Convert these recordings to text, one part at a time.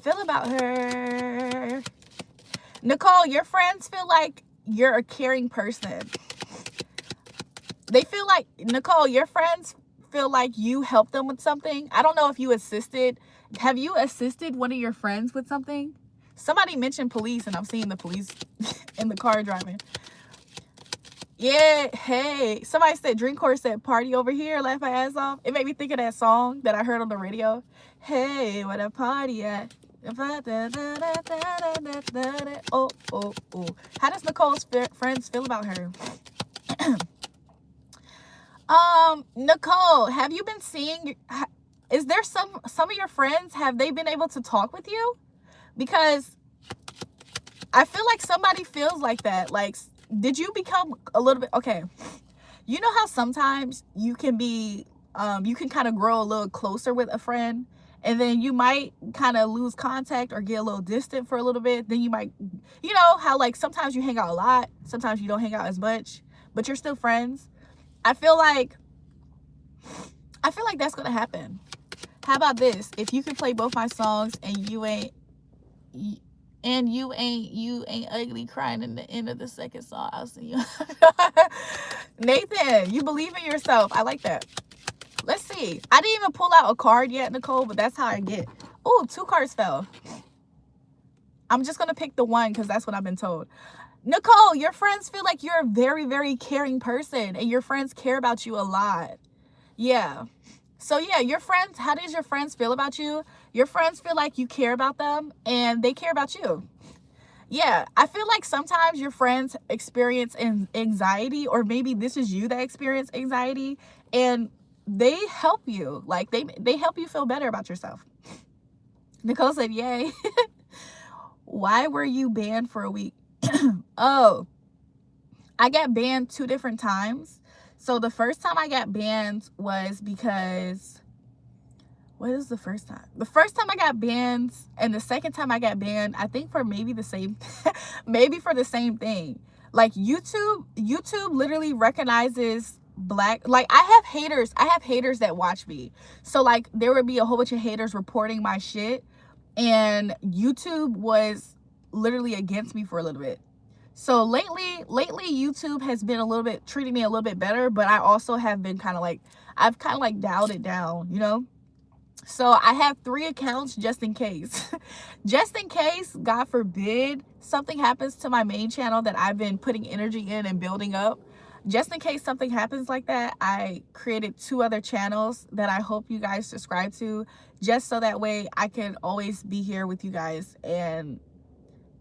feel about her. Nicole, your friends feel like you're a caring person. They feel like, Nicole, your friends feel like you helped them with something. I don't know if you assisted. Have you assisted one of your friends with something? Somebody mentioned police, and I'm seeing the police in the car driving. Yeah, hey. Somebody said, Dreamcore said, party over here, laugh my ass off. It made me think of that song that I heard on the radio. Hey, what a party at. Oh, oh, oh. How does Nicole's friends feel about her? Nicole, have you been seeing, is there some of your friends, have they been able to talk with you? Because I feel like somebody feels like that. Like, did you become a little bit, okay, you know how sometimes you can be, you can kind of grow a little closer with a friend, and then you might kind of lose contact or get a little distant for a little bit. Then you might, you know how like sometimes you hang out a lot, sometimes you don't hang out as much, but you're still friends. I feel like that's gonna happen. How about this? If you can play both my songs and you ain't ugly crying in the end of the second song, I'll see you. Nathan, you believe in yourself. I like that. Let's see. I didn't even pull out a card yet, Nicole, but that's how I get. Oh, 2 cards fell. I'm just gonna pick the one because that's what I've been told. Nicole, your friends feel like you're a very, very caring person, and your friends care about you a lot. Yeah. So yeah, your friends, how does your friends feel about you? Your friends feel like you care about them, and they care about you. Yeah, I feel like sometimes your friends experience anxiety, or maybe this is you that experience anxiety, and they help you. Like, they help you feel better about yourself. Nicole said, yay. Why were you banned for a week? Oh, I got banned 2 different times. So the first time I got banned was because, what is the first time? The first time I got banned, and the second time I got banned, I think for maybe the same, maybe for the same thing. Like YouTube literally recognizes black, like I have haters that watch me. So like there would be a whole bunch of haters reporting my shit, and YouTube was literally against me for a little bit. So lately YouTube has been a little bit treating me a little bit better, but I also have been kind of like, I've kind of like dialed it down, you know? So I have 3 accounts just in case. Just in case, God forbid, something happens to my main channel that I've been putting energy in and building up. Just in case something happens like that, I created 2 other channels that I hope you guys subscribe to, just so that way I can always be here with you guys. And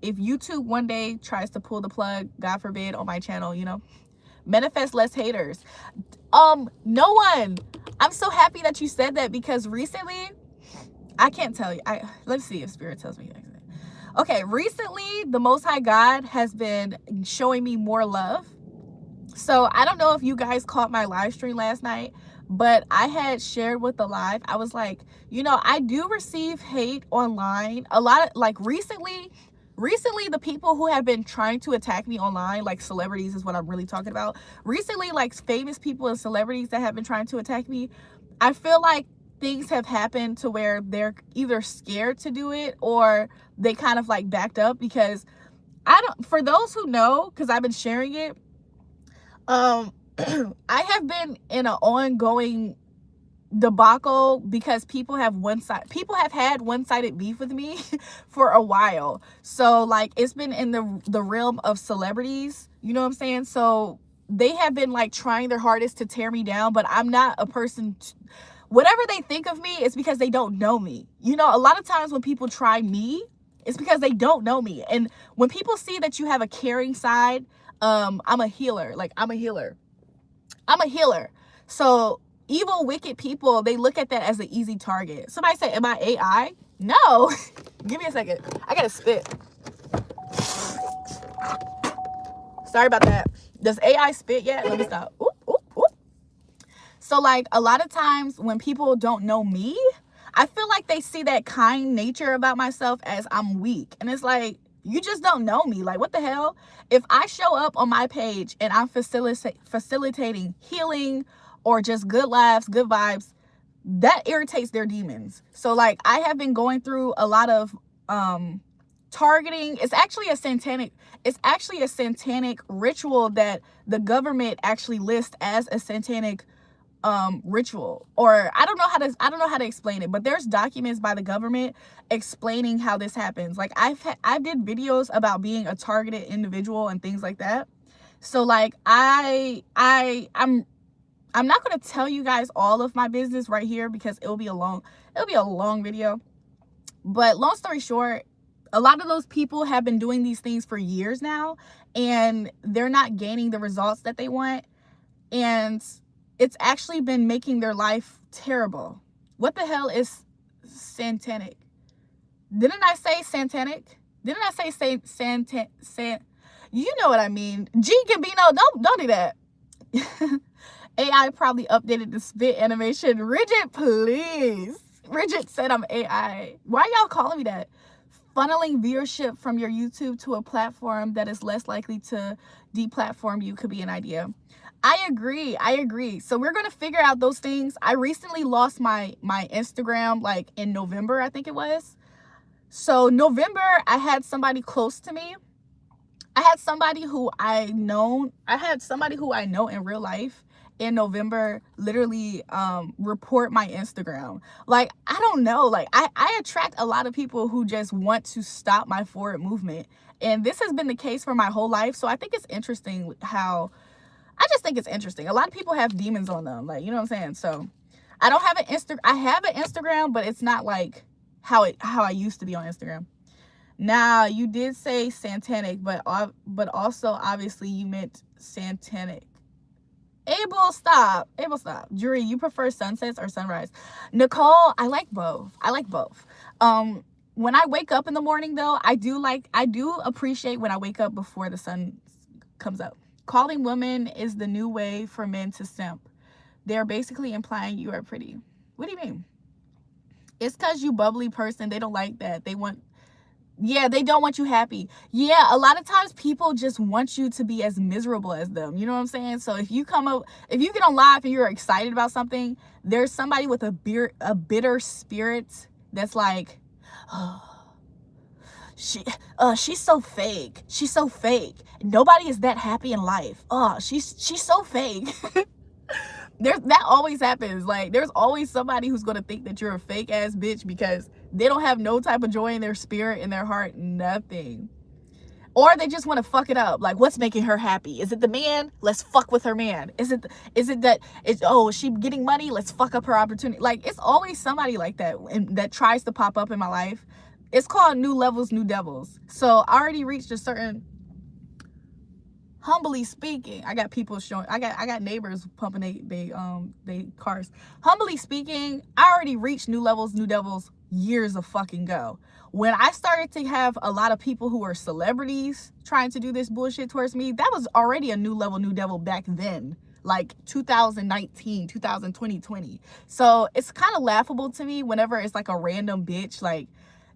if YouTube one day tries to pull the plug, God forbid, on my channel, you know, manifest less haters. No one. I'm so happy that you said that, because recently, I can't tell you. Let's see if Spirit tells me. Okay, recently, the Most High God has been showing me more love. So I don't know if you guys caught my live stream last night, but I had shared with the live. I was like, you know, I do receive hate online. A lot of, like, recently, the people who have been trying to attack me online, like celebrities is what I'm really talking about. Recently, like famous people and celebrities that have been trying to attack me, I feel like things have happened to where they're either scared to do it, or they kind of like backed up, because for those who know, because I've been sharing it, I have been in an ongoing debacle because people have had one-sided beef with me for a while. So like, it's been in the realm of celebrities, you know what I'm saying? So they have been like trying their hardest to tear me down, but I'm not a person whatever they think of me is because they don't know me. You know, a lot of times when people try me, it's because they don't know me. And when people see that you have a caring side, I'm a healer. Like, I'm a healer. So evil, wicked people, they look at that as an easy target. Somebody say, am I AI? No. Give me a second. I gotta spit. Sorry about that. Does AI spit yet? Let me stop. Oop, oop, oop. So like, a lot of times when people don't know me, I feel like they see that kind nature about myself as I'm weak. And it's like, you just don't know me. Like, what the hell? If I show up on my page and I'm facilitating healing or just good laughs, good vibes, that irritates their demons. So like, I have been going through a lot of targeting. It's actually a satanic ritual that the government actually lists as a satanic ritual, or I don't know how to explain it, but there's documents by the government explaining how this happens. Like I did videos about being a targeted individual and things like that. So like I'm not going to tell you guys all of my business right here because it'll be a long video. But long story short, a lot of those people have been doing these things for years now, and they're not gaining the results that they want. And it's actually been making their life terrible. What the hell is satanic? Didn't I say satanic? Didn't I say you know what I mean. G Gambino, don't do that. AI probably updated the spit animation. Ridget, please. Ridget said I'm AI. Why y'all calling me that? Funneling viewership from your YouTube to a platform that is less likely to deplatform you could be an idea. I agree. So we're going to figure out those things. I recently lost my Instagram, like in November, I think it was. So November, I had somebody close to me. I had somebody who I know in real life in November literally report my Instagram. Like, I don't know. Like, I attract a lot of people who just want to stop my forward movement. And this has been the case for my whole life. So I think it's interesting how... I just think it's interesting. A lot of people have demons on them. Like, you know what I'm saying? So I don't have I have an Instagram, but it's not like how I used to be on Instagram. Now, you did say satanic, but also obviously you meant satanic. Abel, stop. Julrae, you prefer sunsets or sunrise? Nicole, I like both. When I wake up in the morning though, I do appreciate when I wake up before the sun comes up. Calling women is the new way for men to simp. They're basically implying you are pretty. What do you mean? It's because you bubbly person. They don't like that. They don't want you happy. Yeah, a lot of times people just want you to be as miserable as them. You know what I'm saying? So if you get on live and you're excited about something, there's somebody with a bitter spirit that's like, oh, she's so fake. She's so fake. Nobody is that happy in life. Oh, she's so fake. That always happens. Like, there's always somebody who's gonna think that you're a fake ass bitch because they don't have no type of joy in their spirit, in their heart, nothing. Or they just want to fuck it up. Like, what's making her happy? Is it the man? Let's fuck with her man. Is it that is she getting money? Let's fuck up her opportunity. Like, it's always somebody like that and that tries to pop up in my life. It's called new levels, new devils. So I already reached a certain, humbly speaking, I got people showing, I got neighbors pumping they cars. Humbly speaking, I already reached new levels, new devils years of fucking go. When I started to have a lot of people who are celebrities trying to do this bullshit towards me, that was already a new level, new devil back then. Like 2019, 2020. So it's kind of laughable to me whenever it's like a random bitch, like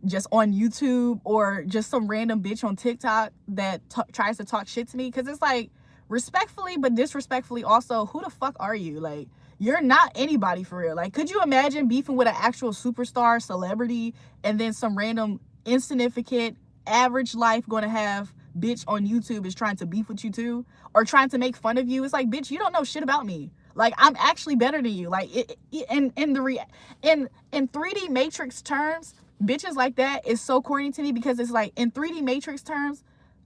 just on YouTube, or just some random bitch on TikTok that tries to talk shit to me. Because it's like, respectfully but disrespectfully also, who the fuck are you? Like, you're not anybody for real. Like, could you imagine beefing with an actual superstar celebrity and then some random insignificant average life gonna have bitch on YouTube is trying to beef with you too, or trying to make fun of you? It's like, bitch, you don't know shit about me. Like, I'm actually better than you. Like, in 3D Matrix terms, bitches like that is so corny to me, because it's like, in 3D Matrix terms,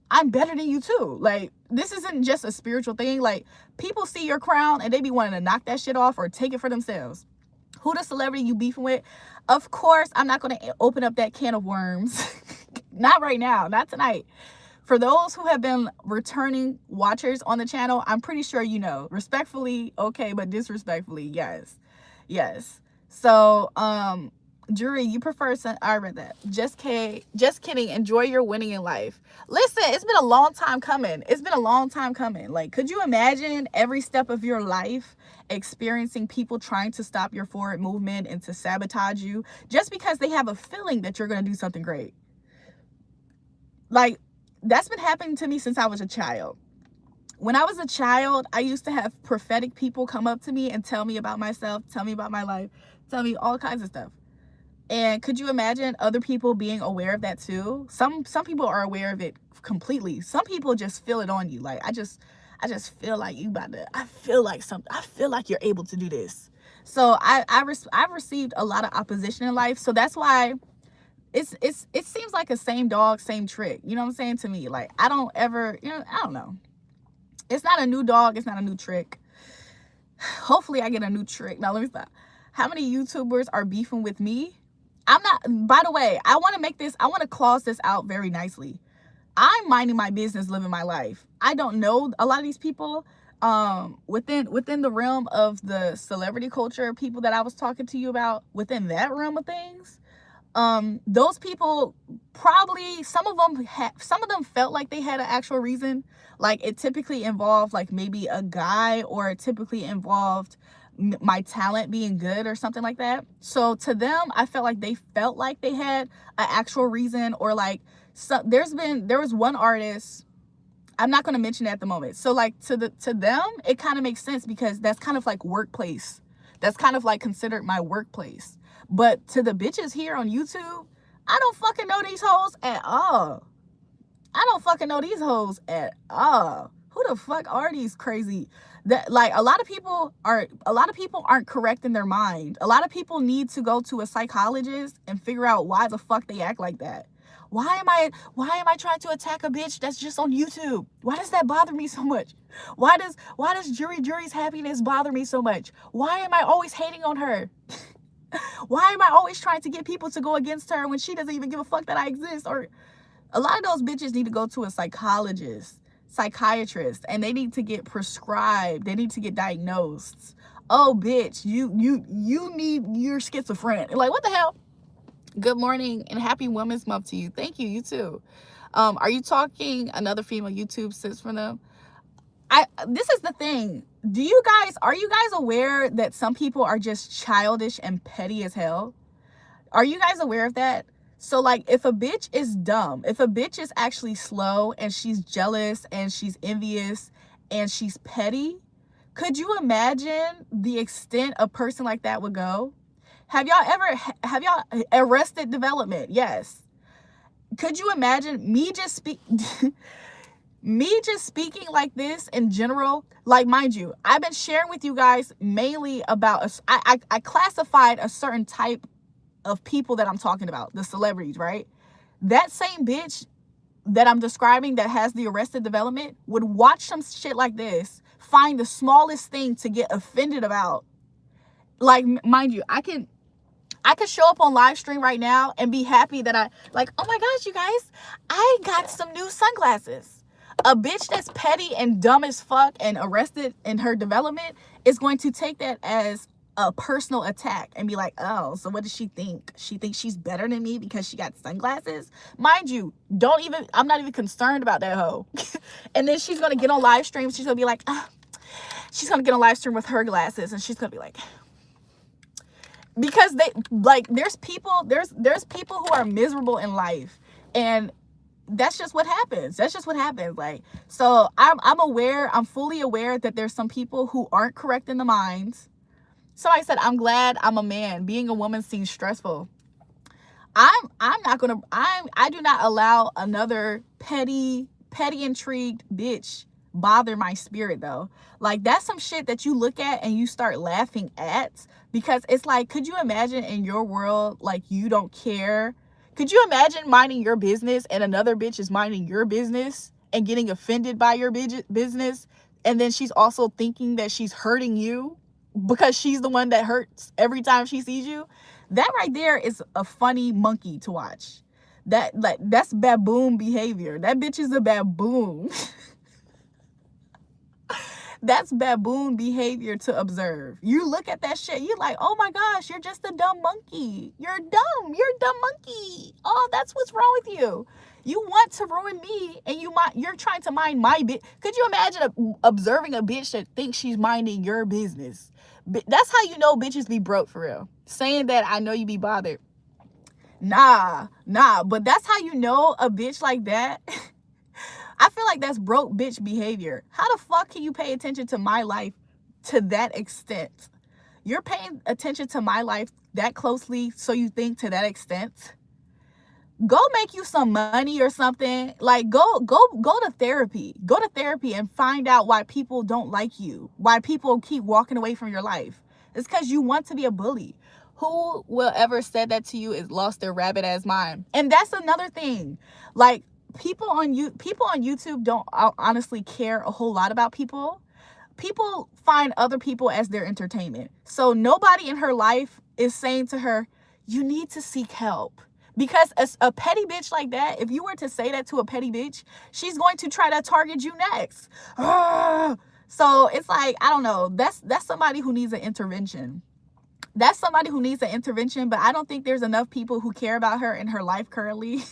I'm better than you too. Like, this isn't just a spiritual thing. Like, people see your crown and they be wanting to knock that shit off or take it for themselves. Who the celebrity you beefing with? Of course, I'm not going to open up that can of worms. Not right now, not tonight. For those who have been returning watchers on the channel, I'm pretty sure you know. Respectfully, okay, but disrespectfully, yes. So, Julrae, you prefer I read that. Just kidding. Enjoy your winning in life. Listen, it's been a long time coming. Like, could you imagine every step of your life experiencing people trying to stop your forward movement and to sabotage you just because they have a feeling that you're going to do something great? Like, that's been happening to me since I was a child. When I was a child, I used to have prophetic people come up to me and tell me about myself, tell me about my life, tell me all kinds of stuff. And could you imagine other people being aware of that too? Some people are aware of it completely. Some people just feel it on you. Like, I just feel like you about to, I feel like you're able to do this. So I've received a lot of opposition in life. So that's why it seems like a same dog, same trick. You know what I'm saying? To me, like, I don't ever, I don't know. It's not a new dog. It's not a new trick. Hopefully I get a new trick. Now let me stop. How many YouTubers are beefing with me? I'm not, by the way, I want to clause this out very nicely. I'm minding my business, living my life. I don't know a lot of these people within the realm of the celebrity culture, people that I was talking to you about, within that realm of things. Those people probably, some of them felt like they had an actual reason. Like, it typically involved like maybe a guy, or it typically involved my talent being good or something like that. So to them, I felt like they had an actual reason, or like, so there was one artist, I'm not going to mention it at the moment. So like to them, it kind of makes sense, because that's kind of like workplace. That's kind of like considered my workplace. But to the bitches here on YouTube, I don't fucking know these hoes at all. I don't fucking know these hoes at all. Who the fuck are these crazy? That, like, a lot of people aren't correct in their mind. A lot of people need to go to a psychologist and figure out why the fuck they act like that. Why am I trying to attack a bitch that's just on YouTube? Why does that bother me so much? Why does Julrae's happiness bother me so much? Why am I always hating on her? Why am I always trying to get people to go against her when she doesn't even give a fuck that I exist? Or a lot of those bitches need to go to a psychiatrist, and they need to get prescribed. They need to get diagnosed. Oh, bitch, you're schizophrenic. Like, what the hell? Good morning and happy Women's Month to you. Thank you. You too. Are you talking another female YouTube sis for them? This is the thing. Are you guys aware that some people are just childish and petty as hell? Are you guys aware of that? So like, if a bitch is dumb, if a bitch is actually slow and she's jealous and she's envious and she's petty, could you imagine the extent a person like that would go? Have y'all Arrested Development? Yes. Could you imagine me just speaking like this in general? Like, mind you, I've been sharing with you guys mainly about I classified a certain type of people that I'm talking about, the celebrities, right? That same bitch that I'm describing that has the Arrested Development would watch some shit like this, find the smallest thing to get offended about. Like, mind you, I can show up on live stream right now and be happy that oh my gosh, you guys, I got some new sunglasses. A bitch that's petty and dumb as fuck and arrested in her development is going to take that as a personal attack and be like, oh, so what does she think? She thinks she's better than me because she got sunglasses? Mind you, I'm not even concerned about that hoe. And then she's going to get on live stream. She's going to be like, she's going to get on live stream with her glasses, and she's going to be like, because there's people who are miserable in life, and that's just what happens. Like, so I'm fully aware that there's some people who aren't correct in the minds. So I said, I'm glad I'm a man. Being a woman seems stressful. I do not allow another petty intrigued bitch bother my spirit, though. Like, that's some shit that you look at and you start laughing at, because it's like, could you imagine in your world, like, you don't care? Could you imagine minding your business and another bitch is minding your business and getting offended by your business, and then she's also thinking that she's hurting you because she's the one that hurts every time she sees you? That right there is a funny monkey to watch. That's baboon behavior. That bitch is a baboon. That's baboon behavior to observe. You look at that shit, you're like, oh my gosh, you're just a dumb monkey. You're dumb. You're a dumb monkey. Oh, that's what's wrong with you. You want to ruin me, and you're trying to mind my bitch. Could you imagine observing a bitch that thinks she's minding your business? That's how you know bitches be broke for real. Saying that, I know you be bothered. Nah, but that's how you know a bitch like that. I feel like that's broke bitch behavior. How the fuck can you pay attention to my life to that extent? You're paying attention to my life that closely, so you think to that extent. Go make you some money or something. Like go to therapy. Go to therapy and find out why people don't like you. Why people keep walking away from your life. It's because you want to be a bully. Who will ever said that to you is lost their rabbit ass mind. And that's another thing. Like people on YouTube don't honestly care a whole lot about people. People find other people as their entertainment. So nobody in her life is saying to her, you need to seek help. Because a petty bitch like that, if you were to say that to a petty bitch, she's going to try to target you next. So it's like, I don't know. That's somebody who needs an intervention. That's somebody who needs an intervention, but I don't think there's enough people who care about her in her life currently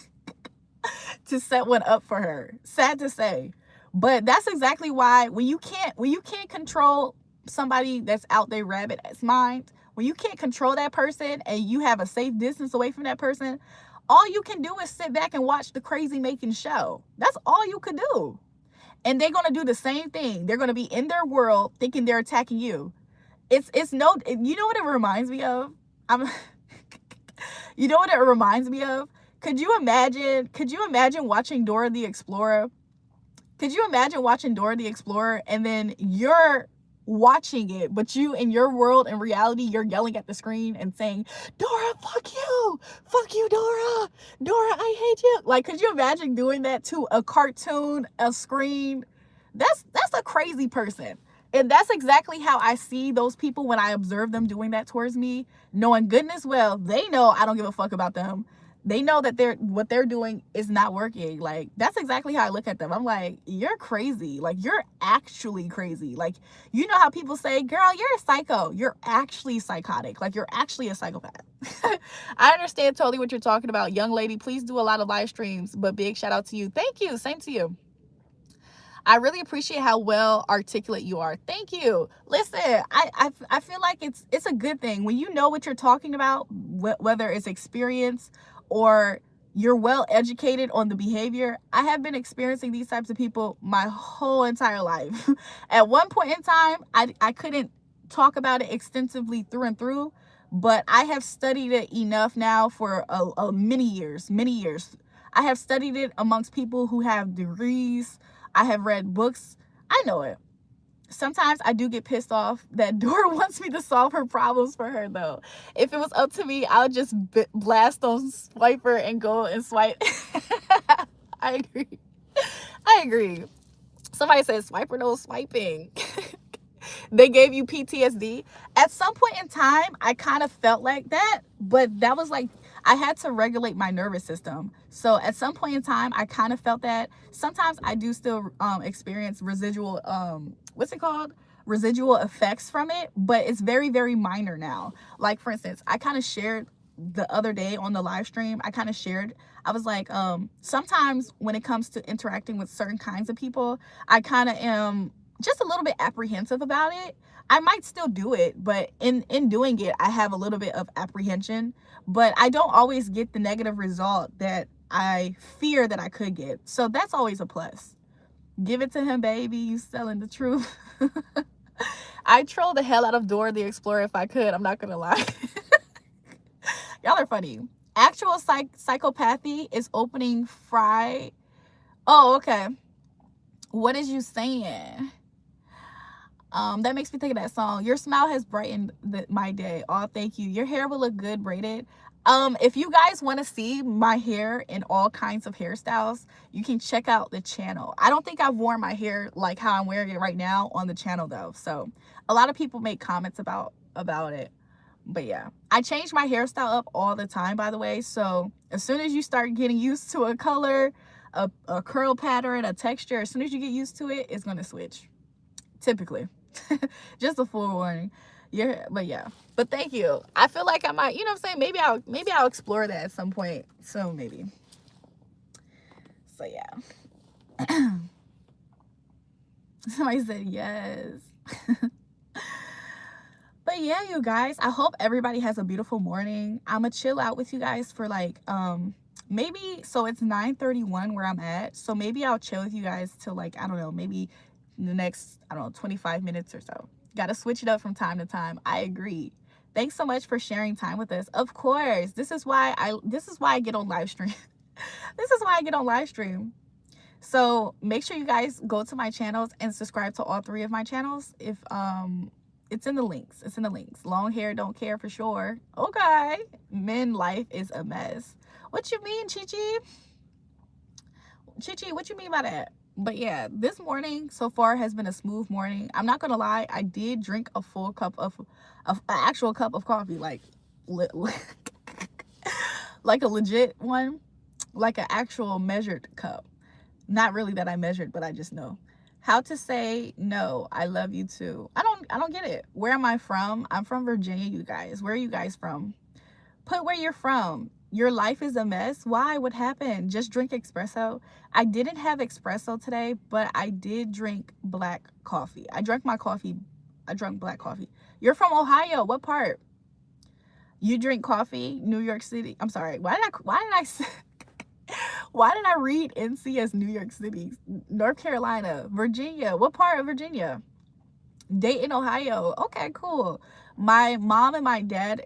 to set one up for her. Sad to say. But that's exactly why when you can't control somebody that's out there rabbit ass mind, when you can't control that person and you have a safe distance away from that person, all you can do is sit back and watch the crazy making show. That's all you could do. And they're going to do the same thing. They're going to be in their world thinking they're attacking you. It's no, you know what it reminds me of? You know what it reminds me of? Could you imagine watching Dora the Explorer? Could you imagine watching Dora the Explorer and then you're watching it, but you in your world in reality, you're yelling at the screen and saying, Dora, fuck you, Dora, I hate you. Like, could you imagine doing that to a cartoon, a screen? That's a crazy person. And that's exactly how I see those people when I observe them doing that towards me, knowing goodness well, they know I don't give a fuck about them. They know that what they're doing is not working. Like, that's exactly how I look at them. I'm like, you're crazy. Like, you're actually crazy. Like, you know how people say, girl, you're a psycho. You're actually psychotic. Like, you're actually a psychopath. I understand totally what you're talking about. Young lady, please do a lot of live streams, but big shout out to you. Thank you. Same to you. I really appreciate how well articulate you are. Thank you. Listen, I feel like it's a good thing when you know what you're talking about, whether it's experience or you're well educated on the behavior. I have been experiencing these types of people my whole entire life. At one point in time, I couldn't talk about it extensively through and through, but I have studied it enough now for many years. I have studied it amongst people who have degrees. I have read books. I know it. Sometimes I do get pissed off that Dora wants me to solve her problems for her, though. If it was up to me, I would just blast on Swiper and go and swipe. I agree. Somebody said Swiper no swiping. They gave you PTSD. At some point in time, I kind of felt like that, but that was like, I had to regulate my nervous system. So at some point in time, I kind of felt that. Sometimes I do still experience residual, what's it called? Residual effects from it, but it's very, very minor now. Like, for instance, I kind of shared the other day on the live stream, I was like, sometimes when it comes to interacting with certain kinds of people, I kind of am just a little bit apprehensive about it. I might still do it, but in doing it, I have a little bit of apprehension, but I don't always get the negative result that I fear that I could get. So that's always a plus. Give it to him, baby. You selling the truth. I troll the hell out of Dora the Explorer if I could. I'm not going to lie. Y'all are funny. Actual psychopathy is opening Friday. Oh, okay. What is you saying? That makes me think of that song. Your smile has brightened my day. Oh, thank you. Your hair will look good braided. If you guys want to see my hair in all kinds of hairstyles, you can check out the channel. I don't think I've worn my hair like how I'm wearing it right now on the channel though. So a lot of people make comments about it. But yeah, I change my hairstyle up all the time, by the way. So as soon as you start getting used to a color, a curl pattern, a texture, as soon as you get used to it, it's going to switch. Typically. Just a forewarning. Yeah, but thank you. I feel like I might, you know what I'm saying, maybe I'll explore that at some point. So maybe. So yeah. Somebody said yes. But yeah, you guys, I hope everybody has a beautiful morning. I'm gonna chill out with you guys for like maybe, so it's 9:31 where I'm at, so maybe I'll chill with you guys till like, I don't know, maybe the next, I don't know, 25 minutes or so. Gotta switch it up from time to time. I agree. Thanks so much for sharing time with us. Of course. This is why I get on live stream. This is why I get on live stream. So make sure you guys go to my channels and subscribe to all 3 of my channels. If it's in the links. It's in the links. Long hair don't care for sure. Okay. Men life is a mess. What you mean, Chi-Chi? Chi-Chi, what you mean by that? But yeah, this morning so far has been a smooth morning. I'm not gonna lie, I did drink a full cup of an actual cup of coffee, like like a legit one, like an actual measured cup. Not really that I measured, but I just know how to say no. I love you too. I don't get it. Where am I from? I'm from Virginia, you guys. Where are you guys from? Put where you're from. Your life is a mess. Why? What happened? Just drink espresso. I didn't have espresso today, but I did drink black coffee. I drank black coffee. You're from Ohio. What part? You drink coffee? New York City. I'm sorry. Why did I read NC as New York City? North Carolina, Virginia. What part of Virginia? Dayton, Ohio. Okay, cool. My mom and my dad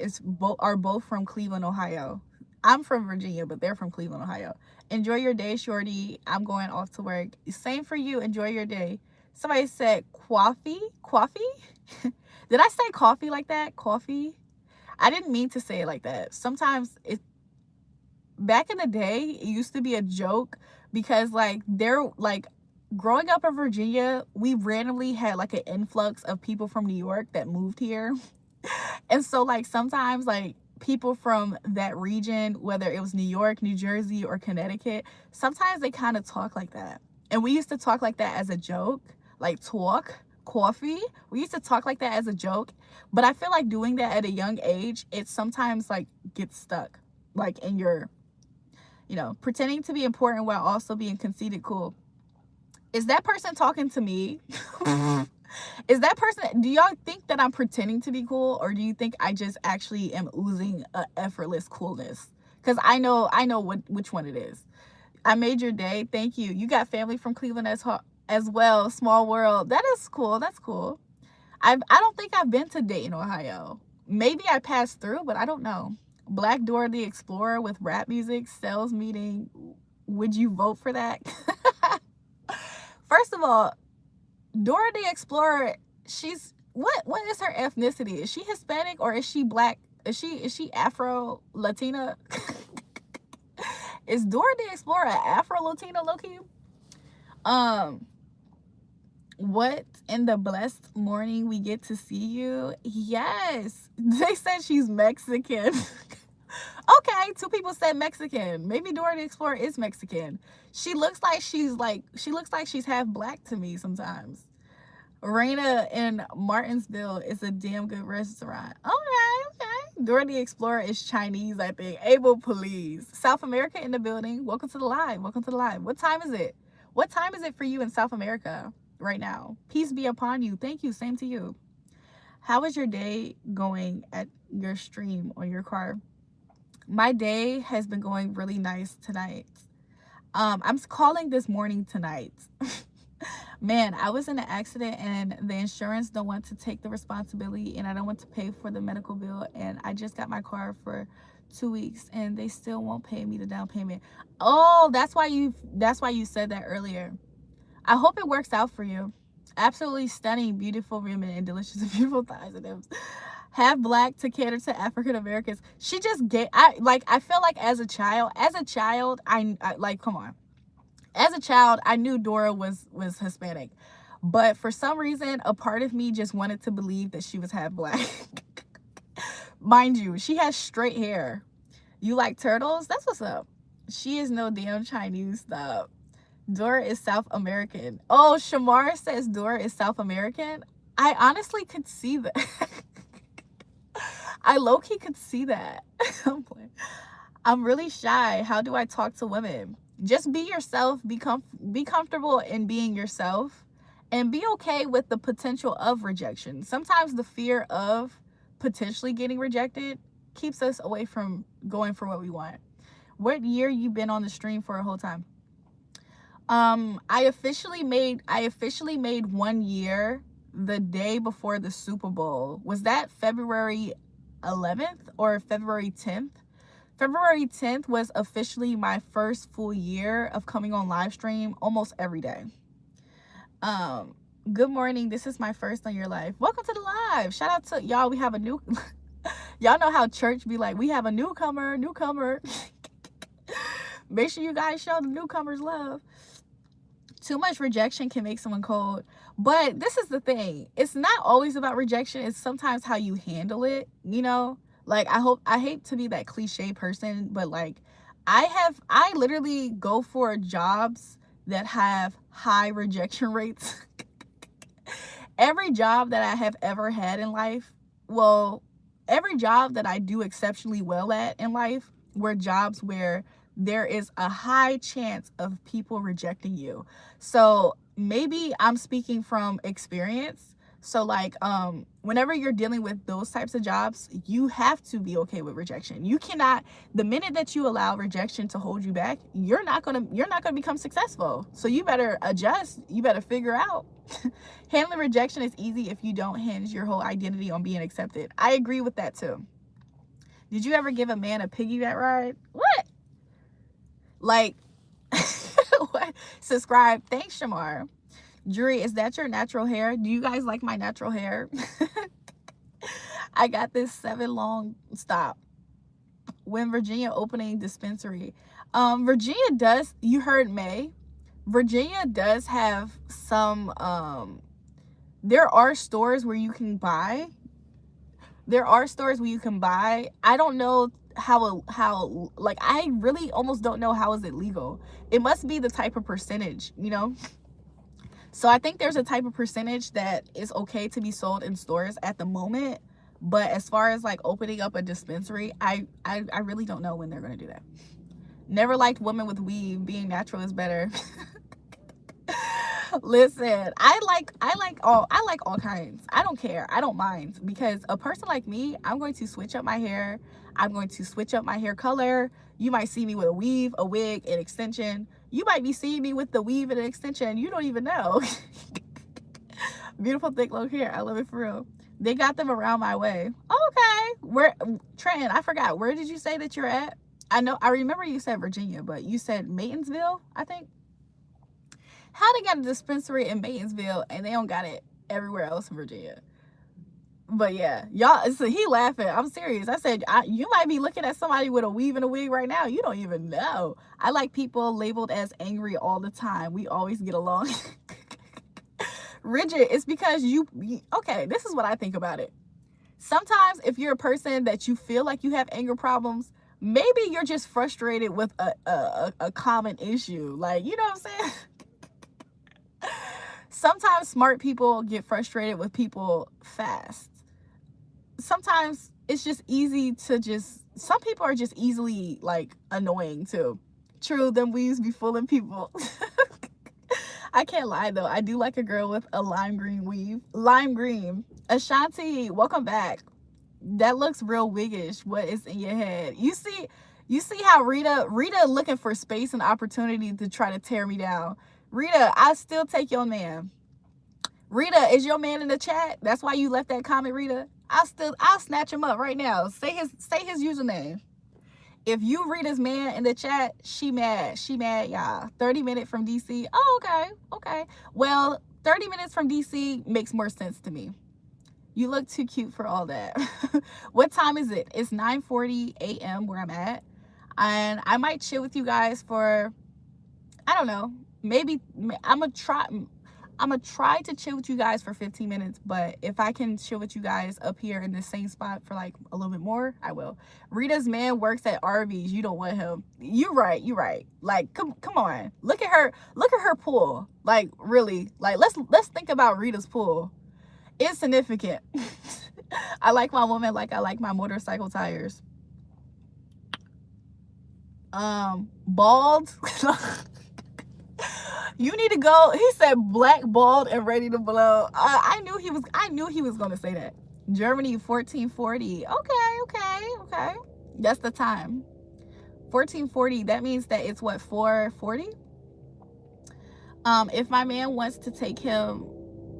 are both from Cleveland, Ohio. I'm from Virginia, but they're from Cleveland, Ohio. Enjoy your day, shorty. I'm going off to work. Same for you. Enjoy your day. Somebody said coffee. Did I say coffee like that? Coffee? I didn't mean to say it like that. Sometimes back in the day, it used to be a joke because growing up in Virginia, we randomly had like an influx of people from New York that moved here. And so like sometimes like people from that region, whether it was New York, New Jersey, or Connecticut, sometimes they kind of talk like that. And we used to talk like that as a joke, like talk, coffee. We used to talk like that as a joke. But I feel like doing that at a young age, it sometimes like gets stuck, like in your, pretending to be important while also being conceited cool. Is that person talking to me? Is that person, do y'all think that I'm pretending to be cool, or do you think I just actually am oozing a effortless coolness? Because I know which one it is. I made your day. Thank you. You got family from Cleveland as well. Small world. That is cool. That's cool. I don't think I've been to Dayton, Ohio. Maybe I passed through, but I don't know. Black Dora the Explorer with rap music, sales meeting. Would you vote for that? First of all, Dora the Explorer, she's what is her ethnicity? Is she Hispanic or is she black? Is she Afro Latina? Is Dora the Explorer Afro Latina, low-key? What in the blessed morning we get to see you? Yes. They said she's Mexican. Okay, 2 people said Mexican. Maybe Dora the Explorer is Mexican. She looks like she's half black to me sometimes. Raina in Martinsville is a damn good restaurant. Okay. Dora the Explorer is Chinese, I think. Abel, please. South America in the building. Welcome to the live. What time is it? What time is it for you in South America right now? Peace be upon you. Thank you. Same to you. How is your day going at your stream on your car? My day has been going really nice tonight. I'm calling this morning tonight. Man, I was in an accident and the insurance don't want to take the responsibility and I don't want to pay for the medical bill, and I just got my car for 2 weeks and they still won't pay me the down payment. Oh, that's why you said that earlier. I hope it works out for you. Absolutely stunning, beautiful women and delicious and beautiful thighs and hips. Half black to cater to African Americans. She just I feel like as a child, I like, come on. As a child, I knew Dora was Hispanic. But for some reason, a part of me just wanted to believe that she was half black. Mind you, she has straight hair. You like turtles? That's what's up. She is no damn Chinese stuff. Dora is South American. Oh, Shamar says Dora is South American. I honestly could see that. I low-key could see that. I'm really shy. How do I talk to women? Just be yourself. Be comfortable in being yourself. And be okay with the potential of rejection. Sometimes the fear of potentially getting rejected keeps us away from going for what we want. What year you been on the stream for a whole time? I officially made 1 year the day before the Super Bowl. Was that February 11th or February 10th? February 10th was officially my first full year of coming on live stream almost every day. Good morning. This is my first on your live. Welcome to the live. Shout out to y'all. We have a new y'all know how church be like, we have a newcomer. Make sure you guys show the newcomers love. Too much rejection can make someone cold. But this is the thing. It's not always about rejection. It's sometimes how you handle it, you know? Like, I hate to be that cliche person, but like, I literally go for jobs that have high rejection rates. Every job that I have ever had in life, well, every job that I do exceptionally well at in life were jobs where there is a high chance of people rejecting you. So maybe I'm speaking from experience. So like, whenever you're dealing with those types of jobs, you have to be okay with rejection. You cannot, the minute that you allow rejection to hold you back, you're not gonna become successful. So you better adjust. You better figure out. Handling rejection is easy if you don't hinge your whole identity on being accepted. I agree with that too. Did you ever give a man a piggyback ride? What? Like, what? Subscribe. Thanks, Shamar. Julrae, is that your natural hair? Do you guys like my natural hair? I got this 7 long stop. When Virginia opening dispensary? Virginia does, you heard May. Virginia does have some, there are stores where you can buy. I don't know how like, I really almost don't know how is it legal. It must be the type of percentage, you know? So I think there's a type of percentage that is okay to be sold in stores at the moment. But as far as like opening up a dispensary, I really don't know when they're going to do that. Never liked women with weave. Being natural is better. Listen, I like all kinds. I don't care. I don't mind, because a person like me, I'm going to switch up my hair. I'm going to switch up my hair color. You might see me with a weave, a wig, an extension. You might be seeing me with the weave and an extension. You don't even know. Beautiful thick long hair. I love it for real. They got them around my way. Okay. Where, Trenton, I forgot. Where did you say that you're at? I remember you said Virginia, but you said Matonsville, I think. How they got a dispensary in Matonsville and they don't got it everywhere else in Virginia? But yeah, y'all, so he laughing. I'm serious. I said, you might be looking at somebody with a weave and a wig right now. You don't even know. I like people labeled as angry all the time. We always get along. Rigid, it's because okay, this is what I think about it. Sometimes if you're a person that you feel like you have anger problems, maybe you're just frustrated with a common issue. Like, you know what I'm saying? Sometimes smart people get frustrated with people fast. Sometimes it's just easy to some people are just easily like annoying too. True, them weaves be fooling people. I can't lie though. I do like a girl with a lime green weave. Lime green. Ashanti, welcome back. That looks real wiggish. What is in your head? You see how Rita looking for space and opportunity to try to tear me down. Rita, I still take your man. Rita, is your man in the chat? That's why you left that comment, Rita. I'll snatch him up right now. Say his username. If you Rita's man in the chat, she mad, y'all. 30 minutes from DC. Oh, okay. Well, 30 minutes from DC makes more sense to me. You look too cute for all that. What time is it? It's 9:40 a.m. where I'm at. And I might chill with you guys for, I don't know, maybe I'm gonna try to chill with you guys for 15 minutes, but if I can chill with you guys up here in the same spot for like a little bit more, I will. Rita's man works at Arby's. You don't want him. You're right. Like, come on. Look at her pool. Like, really. Like, let's think about Rita's pool. Insignificant. I like my woman like I like my motorcycle tires. Bald. You need to go. He said black, bald, and ready to blow. I knew he was gonna say that. Germany 1440. Okay. That's the time. 1440. That means that it's what, 4:40? If my man wants to take him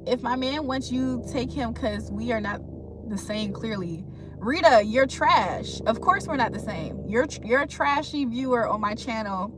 If my man wants you, take him, because we are not the same, clearly. Rita, you're trash. Of course we're not the same. You're a trashy viewer on my channel,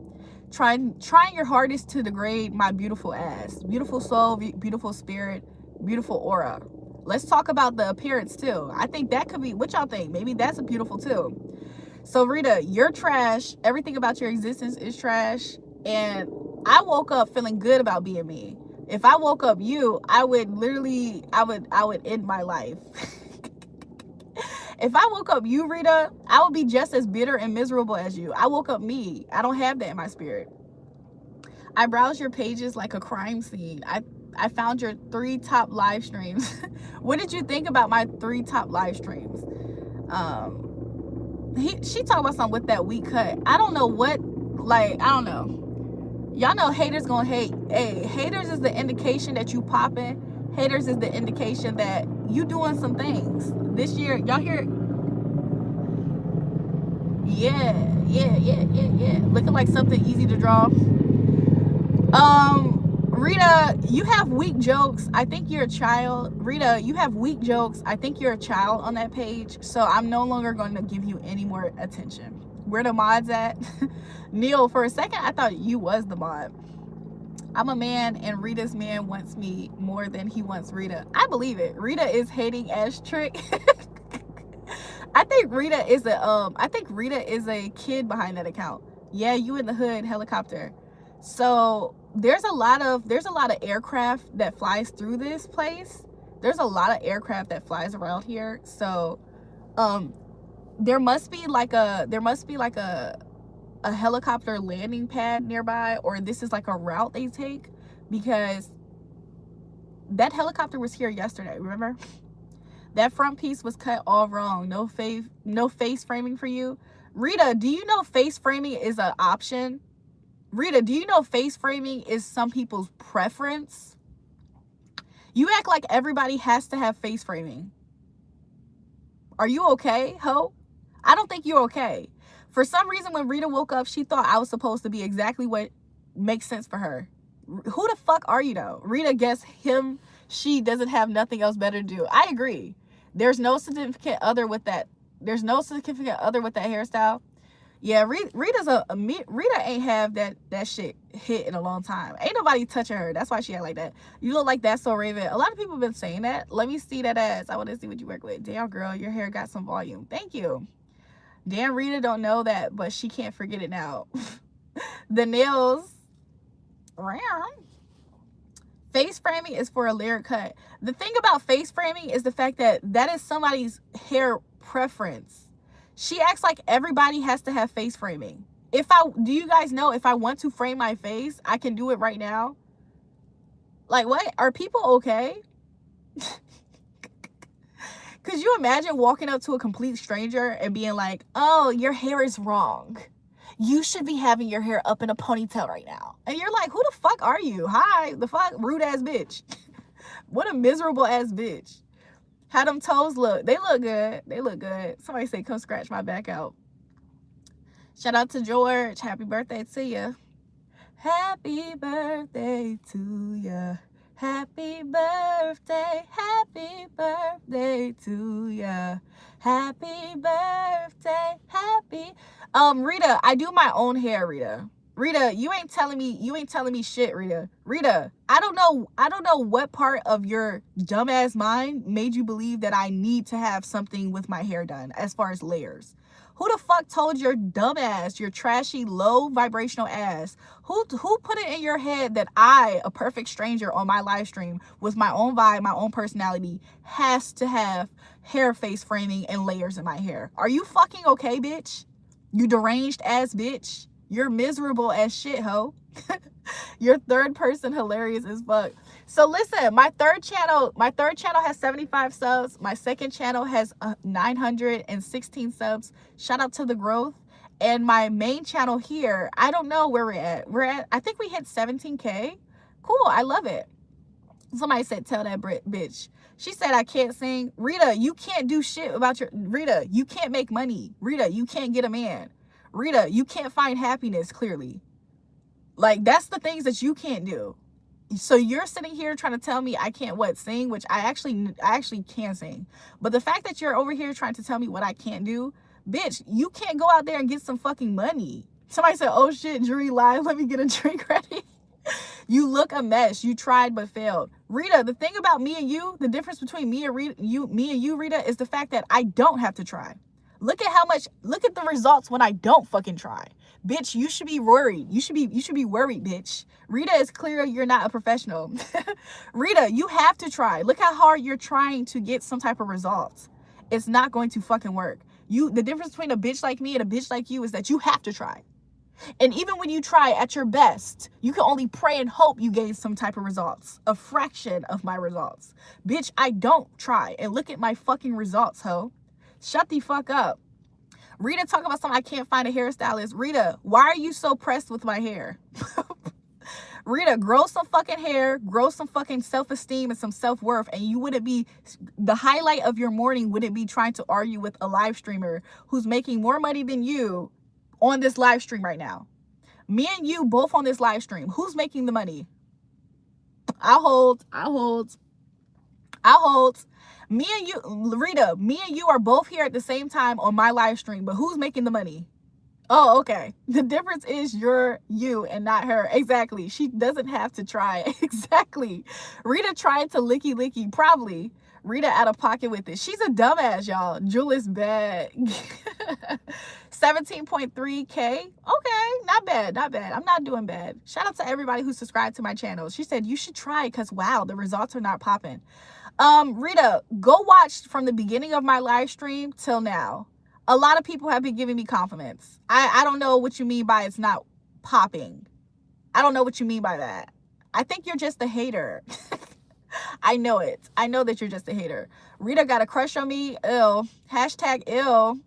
trying your hardest to degrade my beautiful ass, beautiful soul, beautiful spirit, beautiful aura. Let's talk about the appearance too. I think that could be, what y'all think? Maybe that's beautiful too. So Rita, you're trash. Everything about your existence is trash. And I woke up feeling good about being me. If I woke up you, I would literally, I would end my life. If I woke up you, Rita, I would be just as bitter and miserable as you. I woke up me. I don't have that in my spirit. I browse your pages like a crime scene. I found your 3 top live streams. What did you think about my 3 top live streams? She talked about something with that weak cut. I don't know what, like, I don't know. Y'all know haters gonna hate. Hey, haters is the indication that you popping. Haters is the indication that you doing some things. This year, y'all hear? Yeah. Looking like something easy to draw. Rita, you have weak jokes. I think you're a child. Rita, you have weak jokes. I think you're a child on that page. So I'm no longer going to give you any more attention. Where the mods at? Neil, for a second, I thought you was the mod. I'm a man and Rita's man wants me more than he wants Rita. I believe it. Rita is hating ass trick. I think Rita is a kid behind that account. Yeah, you in the hood helicopter. So there's a lot of aircraft that flies through this place. There's a lot of aircraft that flies around here. So there must be like a helicopter landing pad nearby, or this is like a route they take, because that helicopter was here yesterday, remember? That front piece was cut all wrong. No face framing for you. Rita, do you know face framing is an option? Rita, do you know face framing is some people's preference? You act like everybody has to have face framing. Are you okay, ho? I don't think you're okay. For some reason, when Rita woke up, she thought I was supposed to be exactly what makes sense for her. Who the fuck are you, though? Rita, guess him, she doesn't have nothing else better to do. I agree. There's no significant other with that. There's no significant other with that hairstyle. Yeah, Rita ain't have that shit hit in a long time. Ain't nobody touching her. That's why she act like that. You look like That's So Raven. A lot of people have been saying that. Let me see that ass. I want to see what you work with. Damn, girl, your hair got some volume. Thank you. Damn, Rita don't know that, but she can't forget it now. The nails. Face framing is for a layered cut. The thing about face framing is the fact that that is somebody's hair preference. She acts like everybody has to have face framing. Do you guys know if I want to frame my face, I can do it right now? Like, what? Are people okay? Could you imagine walking up to a complete stranger and being like, oh, your hair is wrong. You should be having your hair up in a ponytail right now. And you're like, who the fuck are you? Hi, the fuck? Rude ass bitch. What a miserable ass bitch. How them toes look? They look good. They look good. Somebody say, come scratch my back out. Shout out to George. Happy birthday to you. Happy birthday to you. Happy birthday. Happy birthday to you. Happy birthday. Happy. Rita, I do my own hair, Rita. Rita, you ain't telling me shit, Rita. Rita, I don't know what part of your dumbass mind made you believe that I need to have something with my hair done as far as layers. Who the fuck told your dumb ass, your trashy, low vibrational ass, who put it in your head that I, a perfect stranger on my live stream with my own vibe, my own personality, has to have hair face framing and layers in my hair? Are you fucking okay, bitch? You deranged ass bitch. You're miserable as shit, ho. Your third person hilarious as fuck. So listen, my third channel has 75 subs. My second channel has 916 subs. Shout out to the growth. And my main channel here, I don't know where we're at. I think we hit 17K. Cool, I love it. Somebody said, tell that bitch. She said, I can't sing. Rita, you can't do shit about Rita, you can't make money. Rita, you can't get a man. Rita, you can't find happiness, clearly. Like, that's the things that you can't do. So you're sitting here trying to tell me I can't sing, which I actually can sing. But the fact that you're over here trying to tell me what I can't do, bitch, you can't go out there and get some fucking money. Somebody said, oh shit, Julrae lied. Let me get a drink ready. You look a mess. You tried but failed. Rita, the thing about me and you, the difference between me and you, Rita, is the fact that I don't have to try. Look at the results when I don't fucking try. Bitch, you should be worried. You should be worried, bitch. Rita, it's clear you're not a professional. Rita, you have to try. Look how hard you're trying to get some type of results. It's not going to fucking work. The difference between a bitch like me and a bitch like you is that you have to try. And even when you try at your best, you can only pray and hope you gain some type of results. A fraction of my results. Bitch, I don't try. And look at my fucking results, ho. Shut the fuck up. Rita, talk about something I can't find a hairstylist. Rita, why are you so pressed with my hair? Rita, grow some fucking hair, grow some fucking self-esteem and some self-worth, and you wouldn't be, the highlight of your morning wouldn't be trying to argue with a live streamer who's making more money than you on this live stream right now. Me and you both on this live stream. Who's making the money? I'll hold. Me and you, Rita, me and you are both here at the same time on my live stream, but who's making the money? Oh, okay. The difference is you're you and not her. Exactly. She doesn't have to try. Exactly. Rita tried to licky, probably. Rita out of pocket with it. She's a dumbass, y'all. Julie's bad. 17.3K. Okay, not bad. I'm not doing bad. Shout out to everybody who subscribed to my channel. She said you should try because wow, the results are not popping. Rita, go watch from the beginning of my live stream till now. A lot of people have been giving me compliments. I don't know what you mean by it's not popping. I don't know what you mean by that. I think you're just a hater. I know it. I know that you're just a hater. Rita got a crush on me. Ill. Hashtag ill.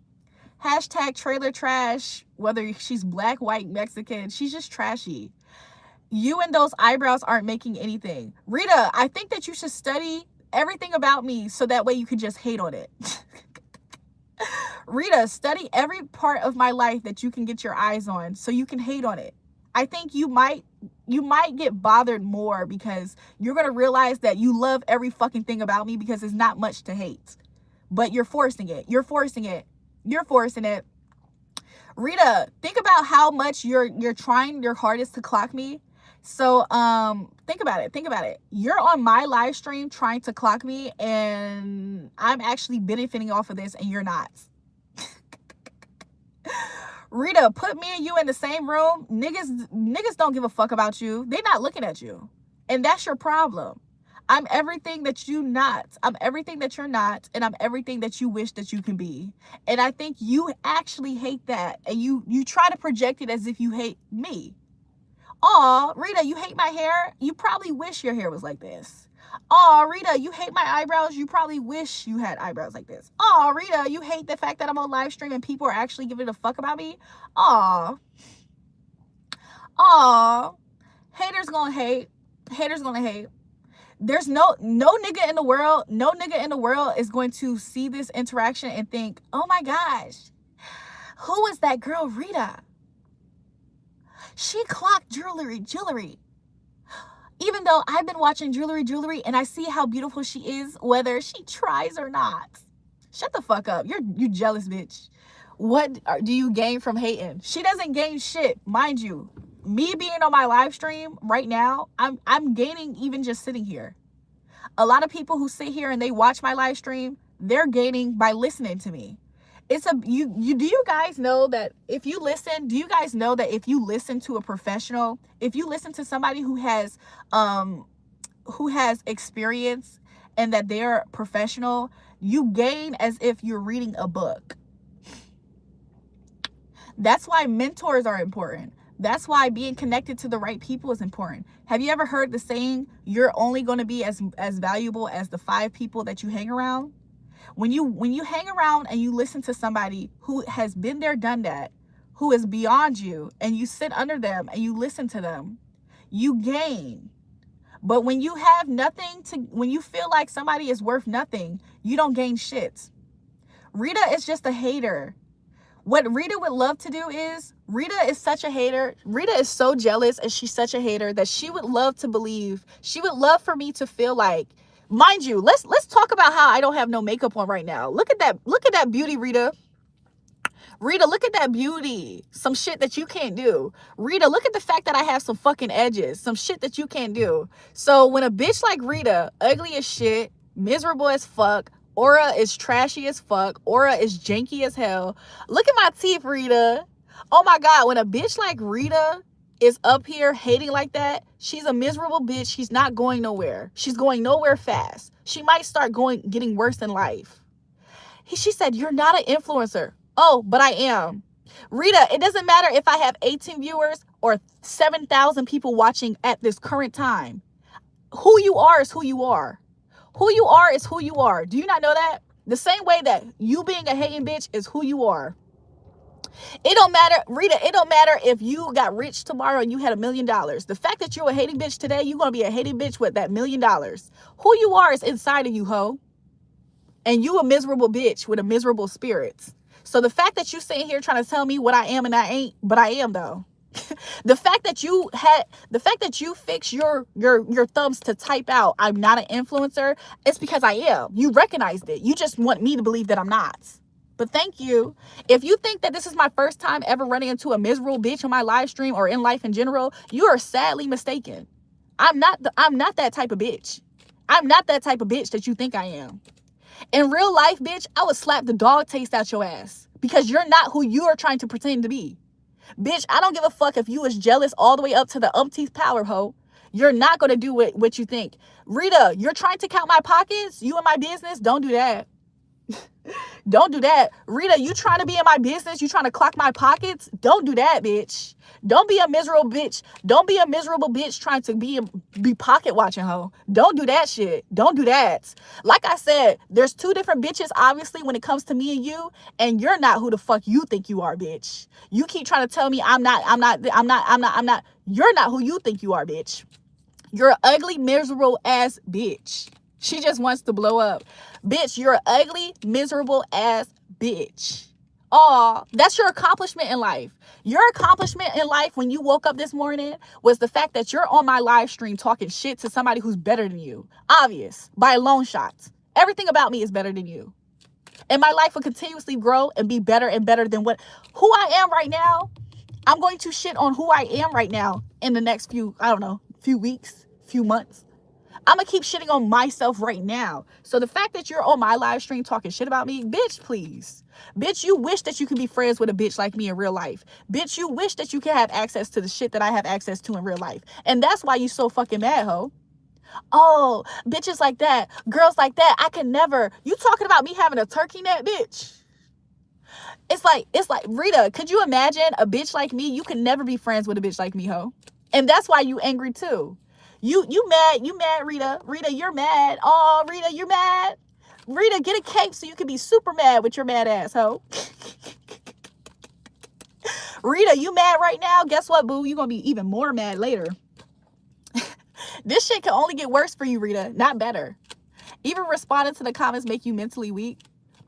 Hashtag trailer trash. Whether she's black, white, Mexican, she's just trashy. You and those eyebrows aren't making anything. Rita, I think that you should study everything about me so that way you can just hate on it. Rita, study every part of my life that you can get your eyes on so you can hate on it. I think you might get bothered more because you're going to realize that you love every fucking thing about me because there's not much to hate. But you're forcing it. You're forcing it. Rita, think about how much you're trying your hardest to clock me. So think about it. You're on my live stream trying to clock me and I'm actually benefiting off of this and you're not. Rita, put me and you in the same room. Niggas don't give a fuck about you. They're not looking at you. And that's your problem. I'm everything that you're not. I'm everything that you're not. And I'm everything that you wish that you can be. And I think you actually hate that. And you try to project it as if you hate me. Aw, Rita, you hate my hair? You probably wish your hair was like this. Aw, Rita, you hate my eyebrows? You probably wish you had eyebrows like this. Aw, Rita, you hate the fact that I'm on live stream and people are actually giving a fuck about me? Aw. Haters gonna hate. There's no nigga in the world is going to see this interaction and think, oh my gosh, who is that girl Rita? She clocked Julrae. Even though I've been watching Julrae and I see how beautiful she is, whether she tries or not. Shut the fuck up. You jealous bitch. What do you gain from hating? She doesn't gain shit, mind you. Me being on my live stream right now, I'm gaining even just sitting here. A lot of people who sit here and they watch my live stream, they're gaining by listening to me. It's do you guys know that if you listen, to a professional, if you listen to somebody who has experience and that they're professional, you gain as if you're reading a book. That's why mentors are important. That's why being connected to the right people is important. Have you ever heard the saying, you're only going to be as valuable as the 5 people that you hang around? When you hang around and you listen to somebody who has been there, done that, who is beyond you, and you sit under them and you listen to them, you gain. But when you have nothing when you feel like somebody is worth nothing, you don't gain shit. Rita is just a hater. What Rita would love to do is, Rita is such a hater. Rita is so jealous and she's such a hater that she would love to believe, she would love for me to feel like, mind you, let's talk about how I don't have no makeup on right now. Look at that beauty, Rita. Rita, look at that beauty. Some shit that you can't do. Rita, look at the fact that I have some fucking edges. Some shit that you can't do. So when a bitch like Rita, ugly as shit, miserable as fuck, aura is trashy as fuck, aura is janky as hell. Look at my teeth, Rita. Oh my God, when a bitch like Rita is up here hating like that, she's a miserable bitch. She's not going nowhere. She's going nowhere fast. She might start getting worse in life. She said, you're not an influencer. Oh, but I am. Rita, it doesn't matter if I have 18 viewers or 7,000 people watching at this current time. Who you are is who you are. Who you are is who you are. Do you not know that? The same way that you being a hating bitch is who you are. It don't matter, Rita, it don't matter if you got rich tomorrow and you had $1 million. The fact that you're a hating bitch today, you're going to be a hating bitch with that $1 million. Who you are is inside of you, ho. And you a miserable bitch with a miserable spirit. So the fact that you sitting here trying to tell me what I am and I ain't, but I am though. The fact that you fix your thumbs to type out, I'm not an influencer, it's because I am. You recognized it. You just want me to believe that I'm not. But thank you. If you think that this is my first time ever running into a miserable bitch on my live stream or in life in general, you are sadly mistaken. I'm not that type of bitch. I'm not that type of bitch that you think I am. In real life, bitch, I would slap the dog taste out your ass because you're not who you are trying to pretend to be. Bitch, I don't give a fuck if you was jealous all the way up to the umpteenth power, ho. You're not going to do what you think. Rita, you're trying to count my pockets? You in my business? Don't do that. Don't do that. Rita, you trying to be in my business? You trying to clock my pockets? Don't do that, bitch. Don't be a miserable bitch. Don't be a miserable bitch trying to be pocket watching, ho. Don't do that shit. Don't do that. Like I said, there's two different bitches, obviously, when it comes to me and you're not who the fuck you think you are, bitch. You keep trying to tell me I'm not. You're not who you think you are, bitch. You're an ugly, miserable ass bitch. She just wants to blow up. Bitch, you're an ugly, miserable ass bitch. Aw, that's your accomplishment in life. Your accomplishment in life when you woke up this morning was the fact that you're on my live stream talking shit to somebody who's better than you. Obvious, by a long shot. Everything about me is better than you. And my life will continuously grow and be better and better than who I am right now. I'm going to shit on who I am right now in the next few weeks, few months. I'm going to keep shitting on myself right now. So the fact that you're on my live stream talking shit about me, bitch, please. Bitch, you wish that you could be friends with a bitch like me in real life. Bitch, you wish that you could have access to the shit that I have access to in real life. And that's why you so fucking mad, ho. Oh, bitches like that, girls like that, I can never. You talking about me having a turkey neck, bitch? It's like, Rita, could you imagine a bitch like me? You can never be friends with a bitch like me, ho. And that's why you angry too. You mad, Rita. Rita, you're mad. Oh, Rita, you're mad. Rita, get a cape so you can be super mad with your mad ass, ho. Rita, you mad right now? Guess what, boo? You're going to be even more mad later. This shit can only get worse for you, Rita, not better. Even responding to the comments make you mentally weak.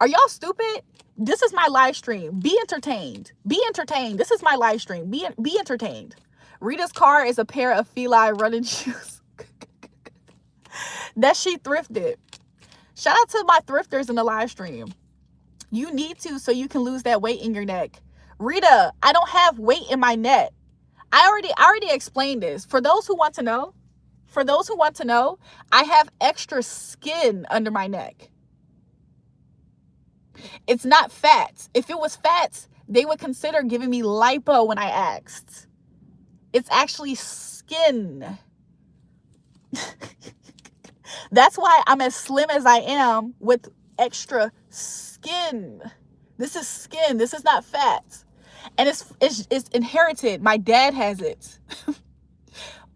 Are y'all stupid? This is my live stream. Be entertained. Be entertained. This is my live stream. Be entertained. Rita's car is a pair of feline running shoes that she thrifted. Shout out to my thrifters in the live stream. You need to so you can lose that weight in your neck. Rita, I don't have weight in my neck. I already explained this. For those who want to know, I have extra skin under my neck. It's not fat. If it was fat, they would consider giving me lipo when I asked. It's actually skin. That's why I'm as slim as I am with extra skin. This is skin. This is not fat. And it's inherited. My dad has it.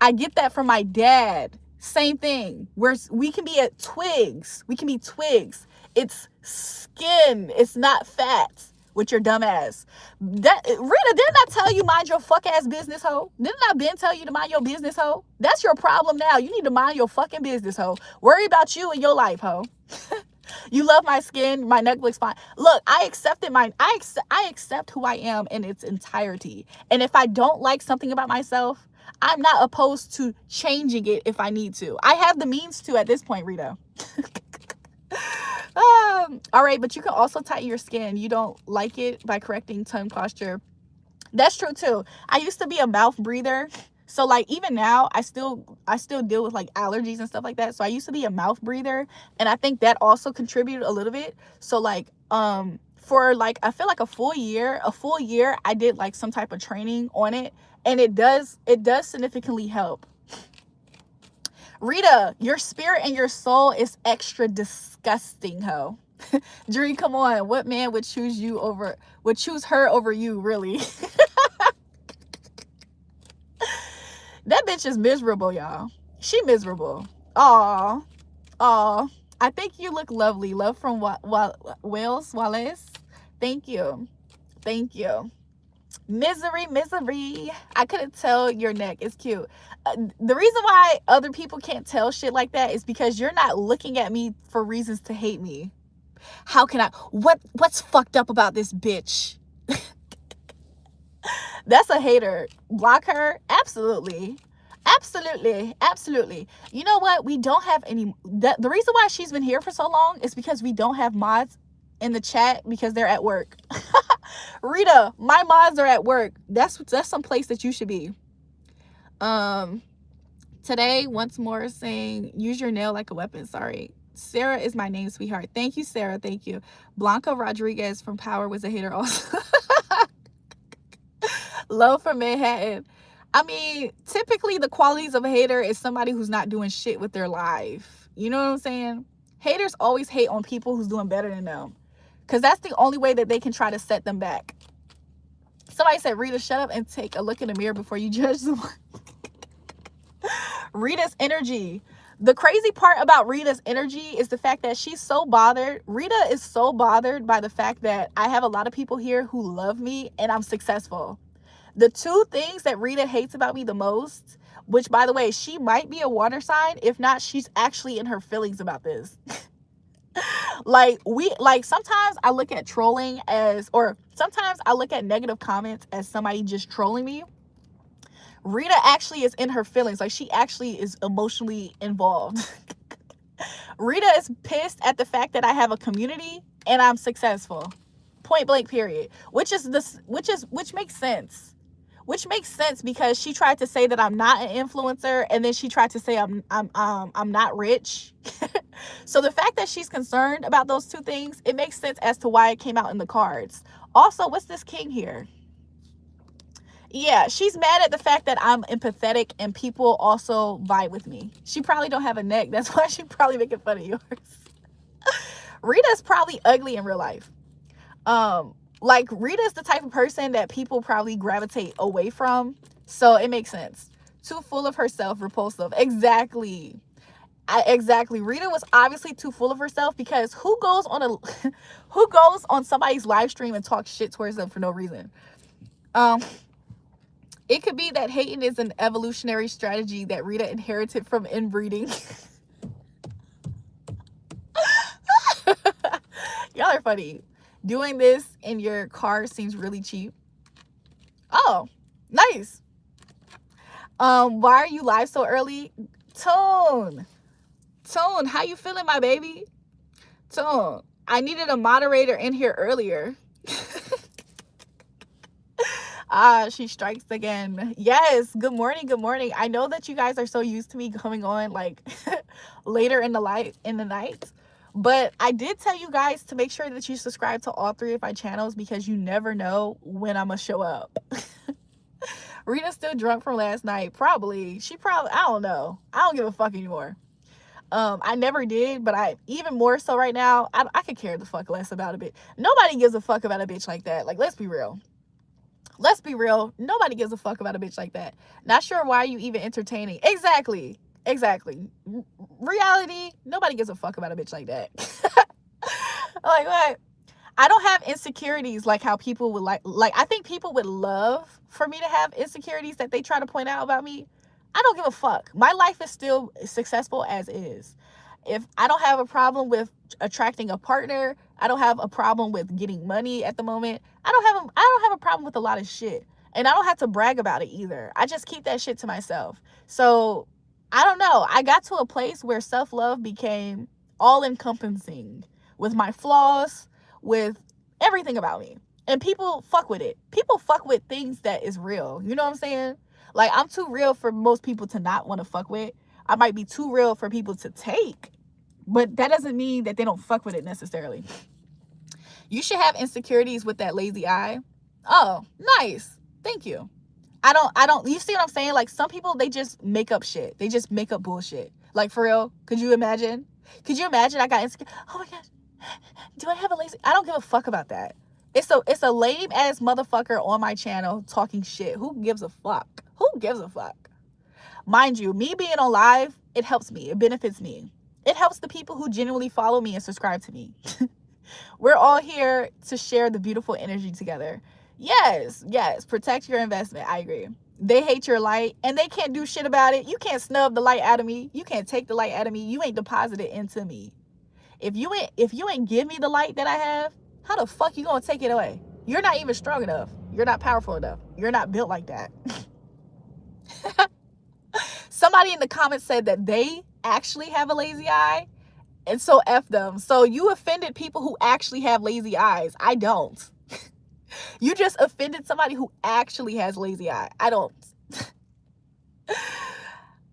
I get that from my dad. Same thing. We can be at twigs. We can be twigs. It's skin. It's not fat. With your dumb ass. Rita, didn't I tell you mind your fuck ass business, ho? Didn't I been tell you to mind your business, ho? That's your problem now. You need to mind your fucking business, ho. Worry about you and your life, ho. You love my skin. My neck looks fine. Look, I accept who I am in its entirety. And if I don't like something about myself, I'm not opposed to changing it if I need to. I have the means to at this point, Rita. All right, but you can also tighten your skin. You don't like it by correcting tongue posture. That's true too. I used to be a mouth breather. So like even now I still deal with like allergies and stuff like that. So I used to be a mouth breather, and I think that also contributed a little bit. So like for like I feel like a full year I did like some type of training on it, and it does significantly help. Rita, your spirit and your soul is extra disgusting, ho. Dree, come on. What man would choose her over you, really? That bitch is miserable, y'all. She miserable. Aw. I think you look lovely. Love from Wales. Thank you. Misery. I couldn't tell your neck. It's cute. The reason why other people can't tell shit like that is because you're not looking at me for reasons to hate me. How can I? What's fucked up about this bitch? That's a hater. Block her? Absolutely. You know what? We don't have any. The reason why she's been here for so long is because we don't have mods in the chat because they're at work. Rita, my mods are at work. That's some place that you should be. Today, once more saying, use your nail like a weapon. Sorry. Sarah is my name, sweetheart. Thank you, Sarah. Thank you. Blanca Rodriguez from Power was a hater also. Love from Manhattan. I mean, typically the qualities of a hater is somebody who's not doing shit with their life. You know what I'm saying? Haters always hate on people who's doing better than them, because that's the only way that they can try to set them back. Somebody said, Rita, shut up and take a look in the mirror before you judge someone. Rita's energy. The crazy part about Rita's energy is the fact that she's so bothered. Rita is so bothered by the fact that I have a lot of people here who love me and I'm successful. The two things that Rita hates about me the most, which by the way, she might be a water sign. If not, she's actually in her feelings about this. Sometimes I look at trolling sometimes I look at negative comments as somebody just trolling me. Rita actually is in her feelings. Like, she actually is emotionally involved. Rita is pissed at the fact that I have a community and I'm successful. Point blank, period. Which makes sense. Which makes sense because she tried to say that I'm not an influencer, and then she tried to say I'm not rich. So the fact that she's concerned about those two things, it makes sense as to why it came out in the cards. Also, what's this king here? Yeah, she's mad at the fact that I'm empathetic and people also vibe with me. She probably don't have a neck. That's why she probably making fun of yours. Rita's probably ugly in real life. Like, Rita's the type of person that people probably gravitate away from. So it makes sense. Too full of herself, repulsive. Exactly. Rita was obviously too full of herself, because who goes on somebody's live stream and talks shit towards them for no reason? It could be that hating is an evolutionary strategy that Rita inherited from inbreeding. Y'all are funny. Doing this in your car seems really cheap. Oh, nice. Why are you live so early? Tone, how you feeling, my baby? Tone, I needed a moderator in here earlier. She strikes again. Yes, good morning. I know that you guys are so used to me coming on like later in the night. But I did tell you guys to make sure that you subscribe to all 3 of my channels, because you never know when I'm gonna show up. Rita's still drunk from last night. Probably. I don't know. I don't give a fuck anymore. I never did, but even more so right now, I could care the fuck less about a bitch. Nobody gives a fuck about a bitch like that. Like, let's be real. Nobody gives a fuck about a bitch like that. Not sure why you even entertaining. Exactly. Reality, nobody gives a fuck about a bitch like that. Like, what? I don't have insecurities like how people would like I think people would love for me to have insecurities that they try to point out about me. I don't give a fuck. My life is still successful as is. If I don't have a problem with attracting a partner, I don't have a problem with getting money at the moment. I don't have a problem with a lot of shit. And I don't have to brag about it either. I just keep that shit to myself. So I don't know. I got to a place where self-love became all encompassing with my flaws, with everything about me. And people fuck with it. People fuck with things that is real. You know what I'm saying? Like, I'm too real for most people to not want to fuck with. I might be too real for people to take, but that doesn't mean that they don't fuck with it necessarily. You should have insecurities with that lazy eye. Oh, nice. Thank you. I don't, you see what I'm saying? Like, some people, they just make up shit. They just make up bullshit. Like, for real. Could you imagine? Could you imagine I got insecure? Oh my gosh. Do I have a lazy? I don't give a fuck about that. It's a lame ass motherfucker on my channel talking shit. Who gives a fuck? Who gives a fuck? Mind you, me being on live, it helps me. It benefits me. It helps the people who genuinely follow me and subscribe to me. We're all here to share the beautiful energy together. Yes, protect your investment. I agree. They hate your light and they can't do shit about it. You can't snub the light out of me. You can't take the light out of me. You ain't deposit it into me. If you ain't give me the light that I have, how the fuck you gonna take it away? You're not even strong enough. You're not powerful enough. You're not built like that. Somebody in the comments said that they actually have a lazy eye, and so F them. So you offended people who actually have lazy eyes. I don't. You just offended somebody who actually has lazy eye. I don't.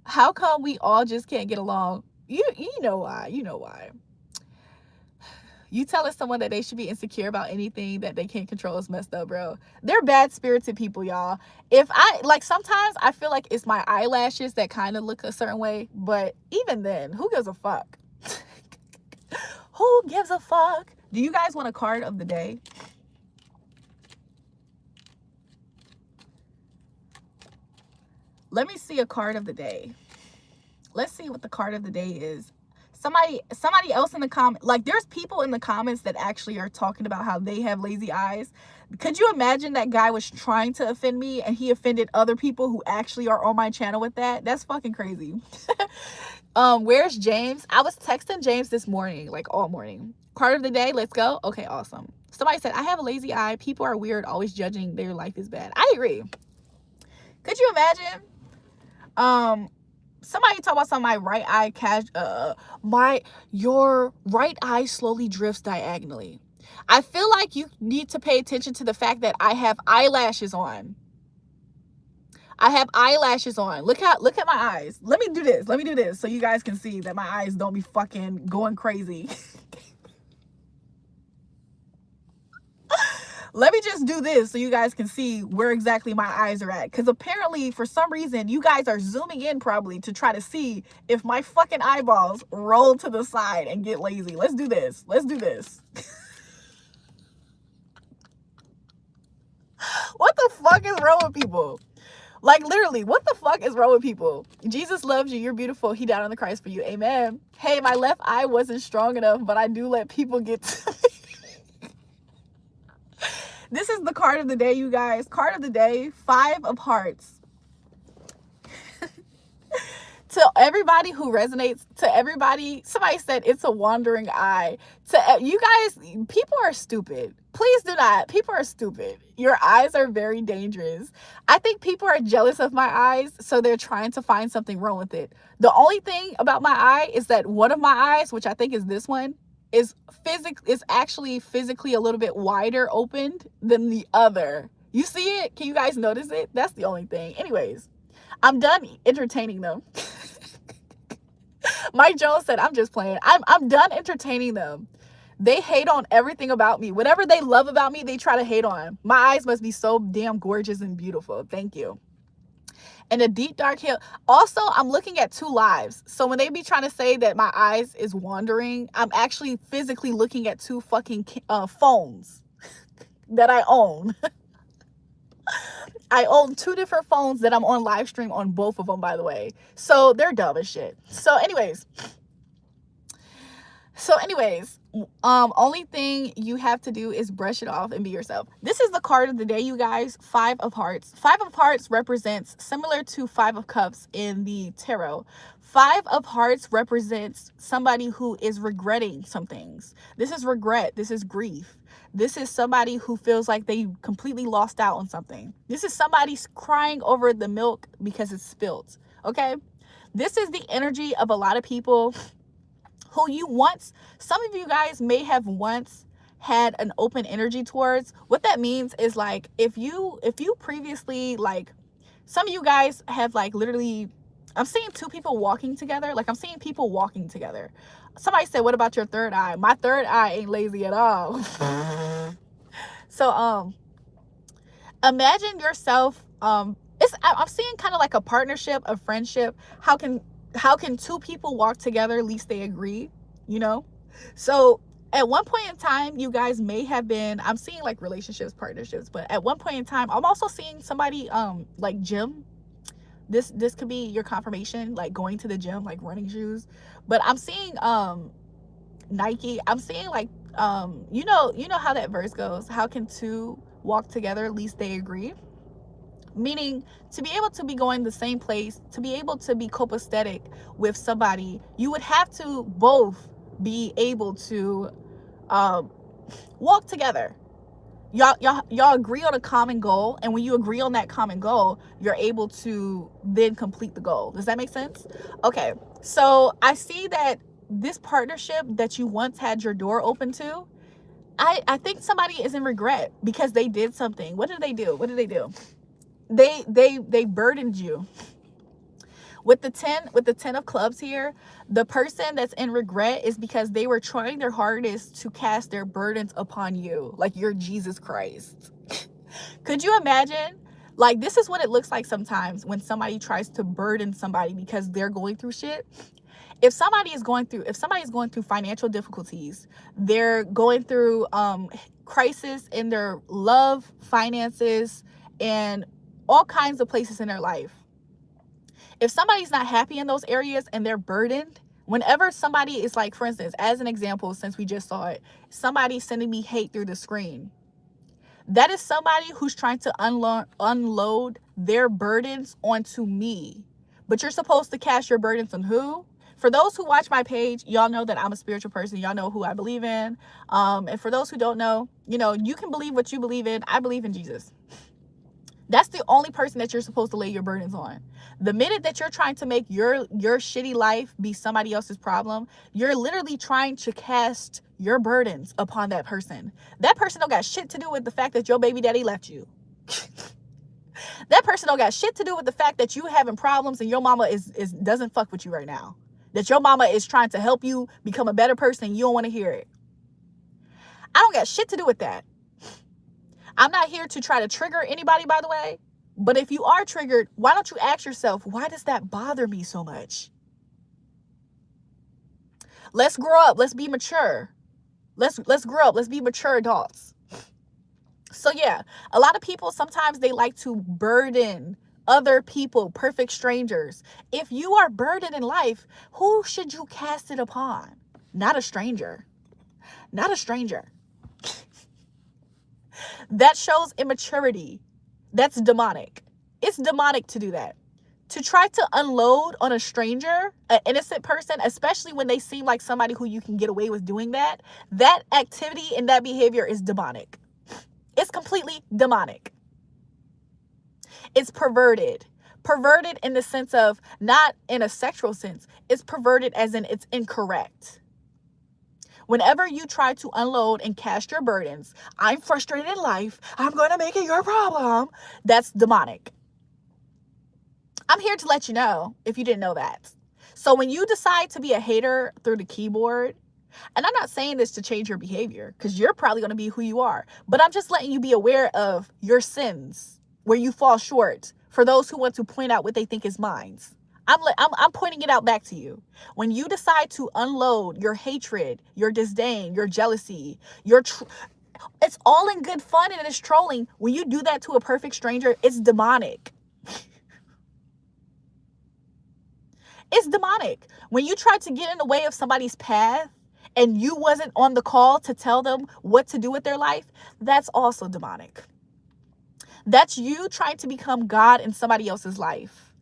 How come we all just can't get along? You know why. You know why. You telling someone that they should be insecure about anything that they can't control is messed up, bro. They're bad-spirited people, y'all. Sometimes I feel like it's my eyelashes that kind of look a certain way, but even then, who gives a fuck? Who gives a fuck? Do you guys want a card of the day? Let me see a card of the day. Let's see what the card of the day is. Somebody else in the comment, like, there's people in the comments that actually are talking about how they have lazy eyes. Could you imagine that guy was trying to offend me and he offended other people who actually are on my channel with that? That's fucking crazy. Where's James? I was texting James this morning, like all morning. Card of the day, let's go. Okay, awesome. Somebody said, I have a lazy eye. People are weird, always judging their life is bad. I agree. Could you imagine? Somebody talk about my right eye your right eye slowly drifts diagonally. I feel like you need to pay attention to the fact that I have eyelashes on. I have eyelashes on. Look at my eyes. Let me do this so you guys can see that my eyes don't be fucking going crazy. Let me just do this so you guys can see where exactly my eyes are at. Because apparently, for some reason, you guys are zooming in probably to try to see if my fucking eyeballs roll to the side and get lazy. Let's do this. Let's do this. What the fuck is wrong with people? Like, literally, what the fuck is wrong with people? Jesus loves you. You're beautiful. He died on the cross for you. Amen. Hey, my left eye wasn't strong enough, but I do let people get to me. This is the card of the day, you guys. Card of the day, 5 of hearts. To everybody who resonates, to everybody, somebody said it's a wandering eye. To you guys, people are stupid. Please do not. People are stupid. Your eyes are very dangerous. I think people are jealous of my eyes, so they're trying to find something wrong with it. The only thing about my eye is that one of my eyes, which I think is this one, is actually physically a little bit wider opened than the other. You see it? Can you guys notice it? That's the only thing. Anyways, I'm done entertaining them. Mike Jones said, I'm just playing. I'm done entertaining them. They hate on everything about me. Whatever they love about me, they try to hate on. My eyes must be so damn gorgeous and beautiful. Thank you. And a deep dark hill. Also, I'm looking at 2 lives. So when they be trying to say that my eyes is wandering, I'm actually physically looking at 2 fucking phones that I own. I own 2 different phones that I'm on live stream on both of them, by the way. So they're dumb as shit. So anyways, So anyways, only thing you have to do is brush it off and be yourself. This is the card of the day, you guys. 5 of Hearts. 5 of Hearts represents, similar to 5 of Cups in the tarot, 5 of Hearts represents somebody who is regretting some things. This is regret. This is grief. This is somebody who feels like they completely lost out on something. This is somebody crying over the milk because it's spilt. Okay? This is the energy of a lot of people who you once, some of you guys may have once had an open energy towards. What that means is, like, if you previously, like, some of you guys have, like, literally, I'm seeing 2 people walking together. Like, I'm seeing people walking together. Somebody said, what about your third eye? My third eye ain't lazy at all. So imagine yourself, I'm seeing kind of like a partnership, a friendship. How can 2 people walk together? At least they agree, you know? So at one point in time, you guys may have been, I'm seeing like relationships, partnerships, but at one point in time, I'm also seeing somebody like gym. This could be your confirmation, like going to the gym, like running shoes. But I'm seeing Nike. I'm seeing like you know how that verse goes. How can 2 walk together? At least they agree. Meaning, to be able to be going the same place, to be able to be copacetic with somebody, you would have to both be able to walk together. Y'all agree on a common goal, and when you agree on that common goal, you're able to then complete the goal. Does that make sense? Okay, so I see that this partnership that you once had your door open to, I think somebody is in regret because they did something. What did they do? They burdened you. With the 10 of clubs here, the person that's in regret is because they were trying their hardest to cast their burdens upon you, like you're Jesus Christ. Could you imagine? Like, this is what it looks like sometimes when somebody tries to burden somebody because they're going through shit. If somebody's going through financial difficulties, they're going through crisis in their love, finances, and all kinds of places in their life. If somebody's not happy in those areas and they're burdened, whenever somebody is, like, for instance, as an example, since we just saw it, somebody sending me hate through the screen, that is somebody who's trying to unload their burdens onto me. But you're supposed to cast your burdens on who? For those who watch my page, y'all know that I'm a spiritual person. Y'all know who I believe in. And for those who don't know, you can believe what you believe in. I believe in Jesus. That's the only person that you're supposed to lay your burdens on. The minute that you're trying to make your shitty life be somebody else's problem, you're literally trying to cast your burdens upon that person. That person don't got shit to do with the fact that your baby daddy left you. That person don't got shit to do with the fact that you having problems and your mama doesn't fuck with you right now. That your mama is trying to help you become a better person and you don't want to hear it. I don't got shit to do with that. I'm not here to try to trigger anybody, by the way. But if you are triggered, why don't you ask yourself, why does that bother me so much? Let's grow up. Let's be mature. Let's grow up. Let's be mature adults. So yeah, a lot of people, sometimes they like to burden other people, perfect strangers. If you are burdened in life, who should you cast it upon? Not a stranger. Not a stranger. That shows immaturity. That's demonic. It's demonic to do that. To try to unload on a stranger, an innocent person, especially when they seem like somebody who you can get away with doing that activity and that behavior is demonic. It's completely demonic. It's perverted. Perverted in the sense of, not in a sexual sense. It's perverted as in it's incorrect. Whenever you try to unload and cast your burdens, I'm frustrated in life, I'm going to make it your problem, that's demonic. I'm here to let you know if you didn't know that. So when you decide to be a hater through the keyboard, and I'm not saying this to change your behavior, because you're probably going to be who you are, but I'm just letting you be aware of your sins, where you fall short, for those who want to point out what they think is mine. I'm pointing it out back to you. When you decide to unload your hatred, your disdain, your jealousy, it's all in good fun and it's trolling. When you do that to a perfect stranger, it's demonic. It's demonic. When you try to get in the way of somebody's path and you wasn't on the call to tell them what to do with their life, that's also demonic. That's you trying to become God in somebody else's life.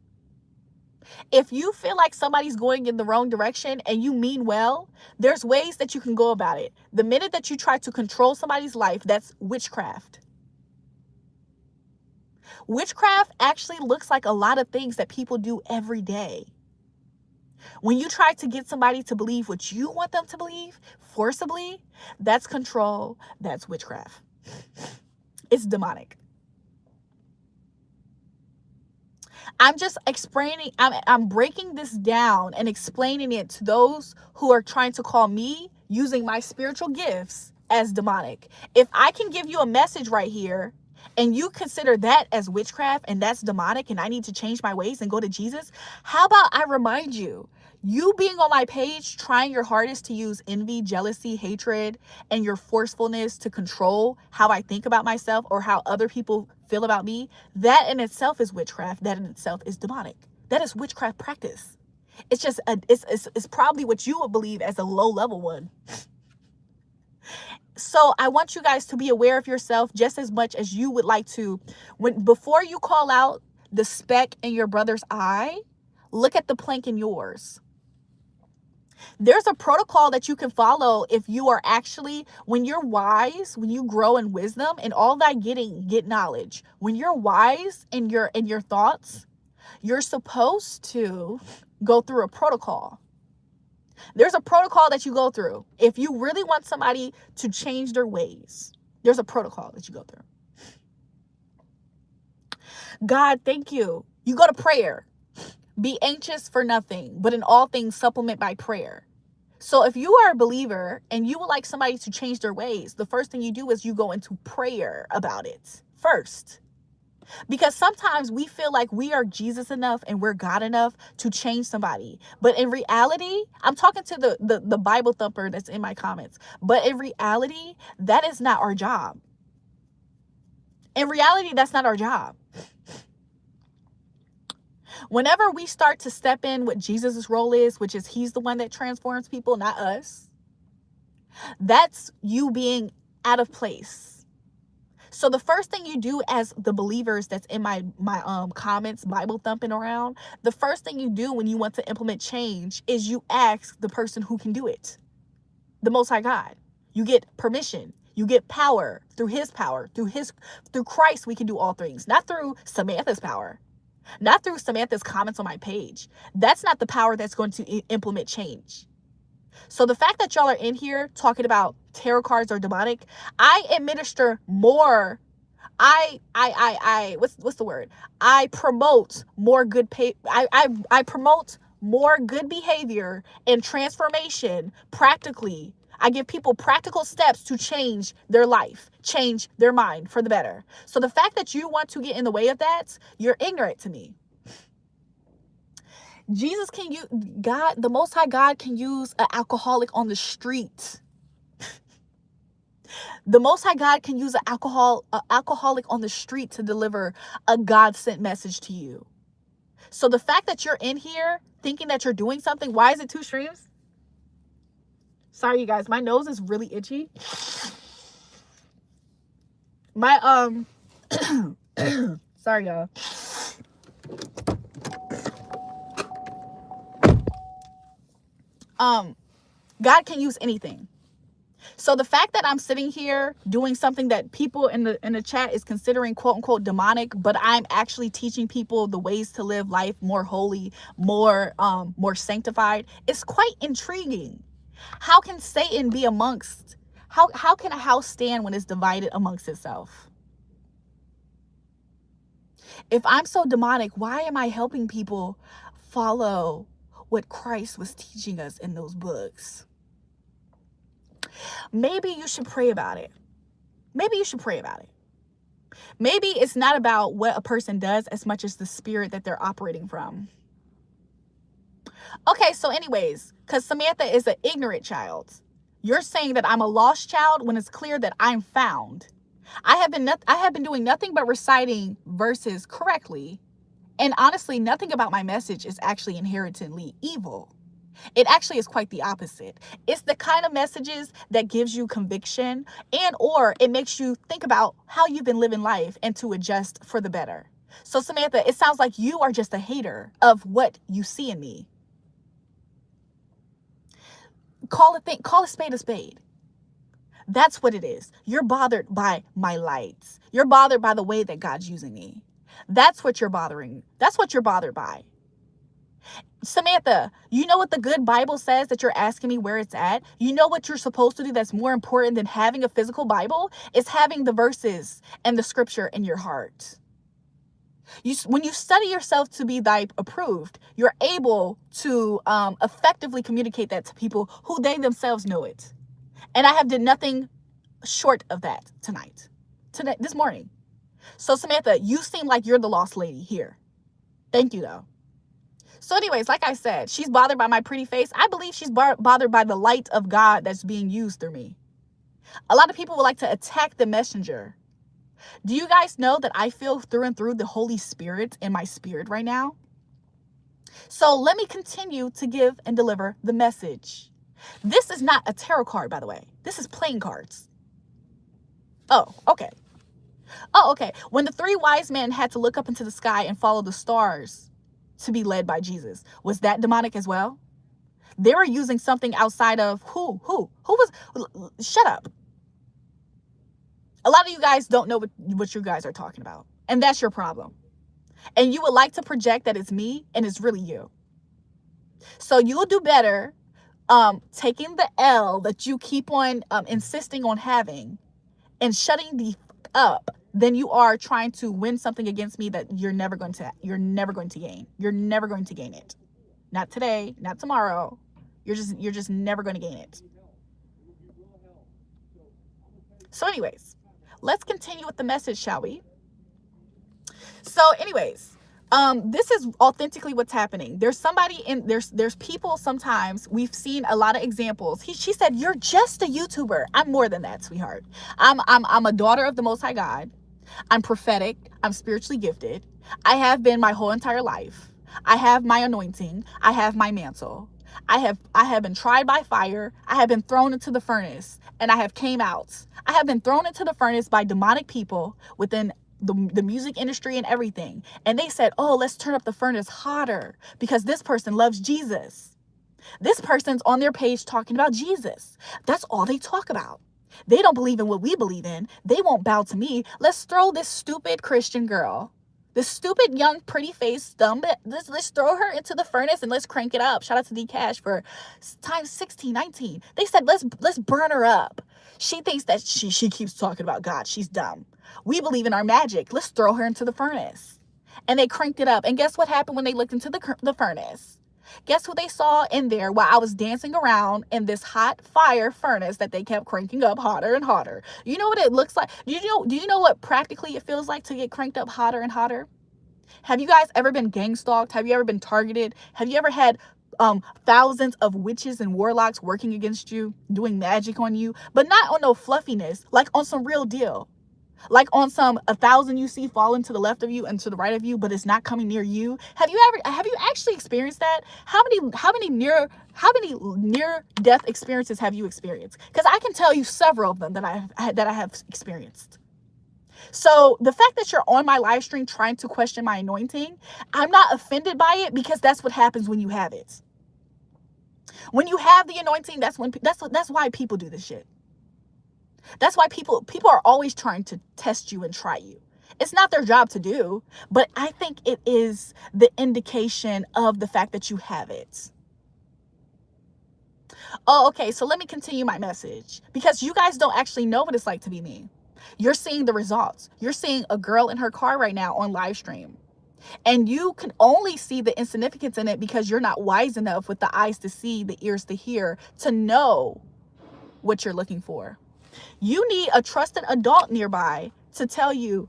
If you feel like somebody's going in the wrong direction and you mean well, there's ways that you can go about it. The minute that you try to control somebody's life, that's witchcraft. Witchcraft actually looks like a lot of things that people do every day. When you try to get somebody to believe what you want them to believe forcibly, that's control, that's witchcraft. It's demonic. I'm just explaining, I'm breaking this down and explaining it to those who are trying to call me using my spiritual gifts as demonic. If I can give you a message right here and you consider that as witchcraft and that's demonic and I need to change my ways and go to Jesus, how about I remind you, you being on my page, trying your hardest to use envy, jealousy, hatred, and your forcefulness to control how I think about myself or how other people feel about me, that in itself is witchcraft. That in itself is demonic. That is witchcraft practice. It's just, it's probably what you would believe as a low level one. So I want you guys to be aware of yourself just as much as you would like to. Before you call out the speck in your brother's eye, look at the plank in yours. There's a protocol that you can follow if you are actually, when you're wise, when you grow in wisdom and all that get knowledge. When you're wise in your thoughts, you're supposed to go through a protocol. There's a protocol that you go through. If you really want somebody to change their ways, there's a protocol that you go through. God, thank you. You go to prayer. Be anxious for nothing, but in all things supplement by prayer. So if you are a believer and you would like somebody to change their ways, the first thing you do is you go into prayer about it first. Because sometimes we feel like we are Jesus enough and we're God enough to change somebody. But in reality, I'm talking to the Bible thumper that's in my comments. But in reality, that is not our job. In reality, that's not our job. Whenever we start to step in what Jesus's role is, which is he's the one that transforms people, not us, that's you being out of place. So the first thing you do as the believers that's in my comments, Bible thumping around, the first thing you do when you want to implement change is you ask the person who can do it, the Most High God. You get permission. You get power through his power, through Christ. We can do all things, not through Samantha's power. Not through Samantha's comments on my page. That's not the power that's going to implement change. So the fact that y'all are in here talking about tarot cards are demonic, I administer more. What's the word? I promote more good I promote more good behavior and transformation practically. I give people practical steps to change their life, change their mind for the better. So the fact that you want to get in the way of that, you're ignorant to me. Jesus can use, God, the Most High God can use an alcoholic on the street. The Most High God can use an alcoholic on the street to deliver a God-sent message to you. So the fact that you're in here thinking that you're doing something, why is it 2 streams? Sorry, you guys. My nose is really itchy. My, sorry, y'all. God can use anything. So the fact that I'm sitting here doing something that people in the chat is considering quote unquote demonic, but I'm actually teaching people the ways to live life more holy, more sanctified, is quite intriguing. How can Satan be amongst, how can a house stand when it's divided amongst itself? If I'm so demonic, why am I helping people follow what Christ was teaching us in those books? Maybe you should pray about it. Maybe you should pray about it. Maybe it's not about what a person does as much as the spirit that they're operating from. Okay, so anyways, because Samantha is an ignorant child, you're saying that I'm a lost child when it's clear that I'm found. I have been doing nothing but reciting verses correctly. And honestly, nothing about my message is actually inherently evil. It actually is quite the opposite. It's the kind of messages that gives you conviction, and or it makes you think about how you've been living life and to adjust for the better. So Samantha, it sounds like you are just a hater of what you see in me. Call a spade a spade. That's what it is. You're bothered by my lights. You're bothered by the way that God's using me. That's what you're bothering. That's what you're bothered by. Samantha, you know what the good Bible says that you're asking me where it's at? You know what you're supposed to do that's more important than having a physical Bible? Is having the verses and the scripture in your heart. When you study yourself to be thy approved, you're able to effectively communicate that to people who they themselves know it. And I have did nothing short of that this morning. So Samantha, you seem like you're the lost lady here. Thank you though. So anyways, like I said, she's bothered by my pretty face. I believe she's bothered by the light of God that's being used through me. A lot of people would like to attack the messenger. Do you guys know that I feel through and through the Holy Spirit in my spirit right now? So let me continue to give and deliver the message. This is not a tarot card, by the way. This is playing cards. Oh, okay. When the 3 wise men had to look up into the sky and follow the stars to be led by Jesus, was that demonic as well? They were using something outside of who was, shut up. A lot of you guys don't know what you guys are talking about. And that's your problem. And you would like to project that it's me and it's really you. So you'll do better taking the L that you keep on insisting on having and shutting the up than you are trying to win something against me that you're never going to gain. You're never going to gain it. Not today, not tomorrow. You're just never going to gain it. So anyways, let's continue with the message, shall we? So anyways, this is authentically what's happening. There's people sometimes, we've seen a lot of examples. She said, you're just a YouTuber. I'm more than that, sweetheart. I'm a daughter of the Most High God. I'm prophetic. I'm spiritually gifted. I have been my whole entire life. I have my anointing. I have my mantle. I have been tried by fire. I have been thrown into the furnace and I have came out. I have been thrown into the furnace by demonic people within the music industry and everything. And they said, oh, let's turn up the furnace hotter because this person loves Jesus. This person's on their page talking about Jesus. That's all they talk about. They don't believe in what we believe in. They won't bow to me. Let's throw this stupid Christian girl, this stupid young pretty face dumb, let's throw her into the furnace and let's crank it up. Shout out to D Cash for times 16, 19. They said, let's burn her up. She thinks that she keeps talking about God. She's dumb. We believe in our magic. Let's throw her into the furnace. And they cranked it up. And guess what happened when they looked into the furnace? Guess who they saw in there while I was dancing around in this hot fire furnace that they kept cranking up hotter and hotter? You know what it looks like? Do you know what practically it feels like to get cranked up hotter and hotter? Have you guys ever been gang stalked? Have you ever been targeted? Have you ever had thousands of witches and warlocks working against you, doing magic on you, but not on no fluffiness, like on some real deal? Like on some 1,000 you see falling to the left of you and to the right of you, but it's not coming near you. Have you actually experienced that? How many near death experiences have you experienced? Because I can tell you several of them that I have experienced. So the fact that you're on my live stream trying to question my anointing, I'm not offended by it because that's what happens when you have it. When you have the anointing, that's why people do this shit. That's why people are always trying to test you and try you. It's not their job to do, but I think it is the indication of the fact that you have it. Oh, okay. So let me continue my message because you guys don't actually know what it's like to be me. You're seeing the results. You're seeing a girl in her car right now on live stream. And you can only see the insignificance in it because you're not wise enough with the eyes to see, the ears to hear, to know what you're looking for. You need a trusted adult nearby to tell you,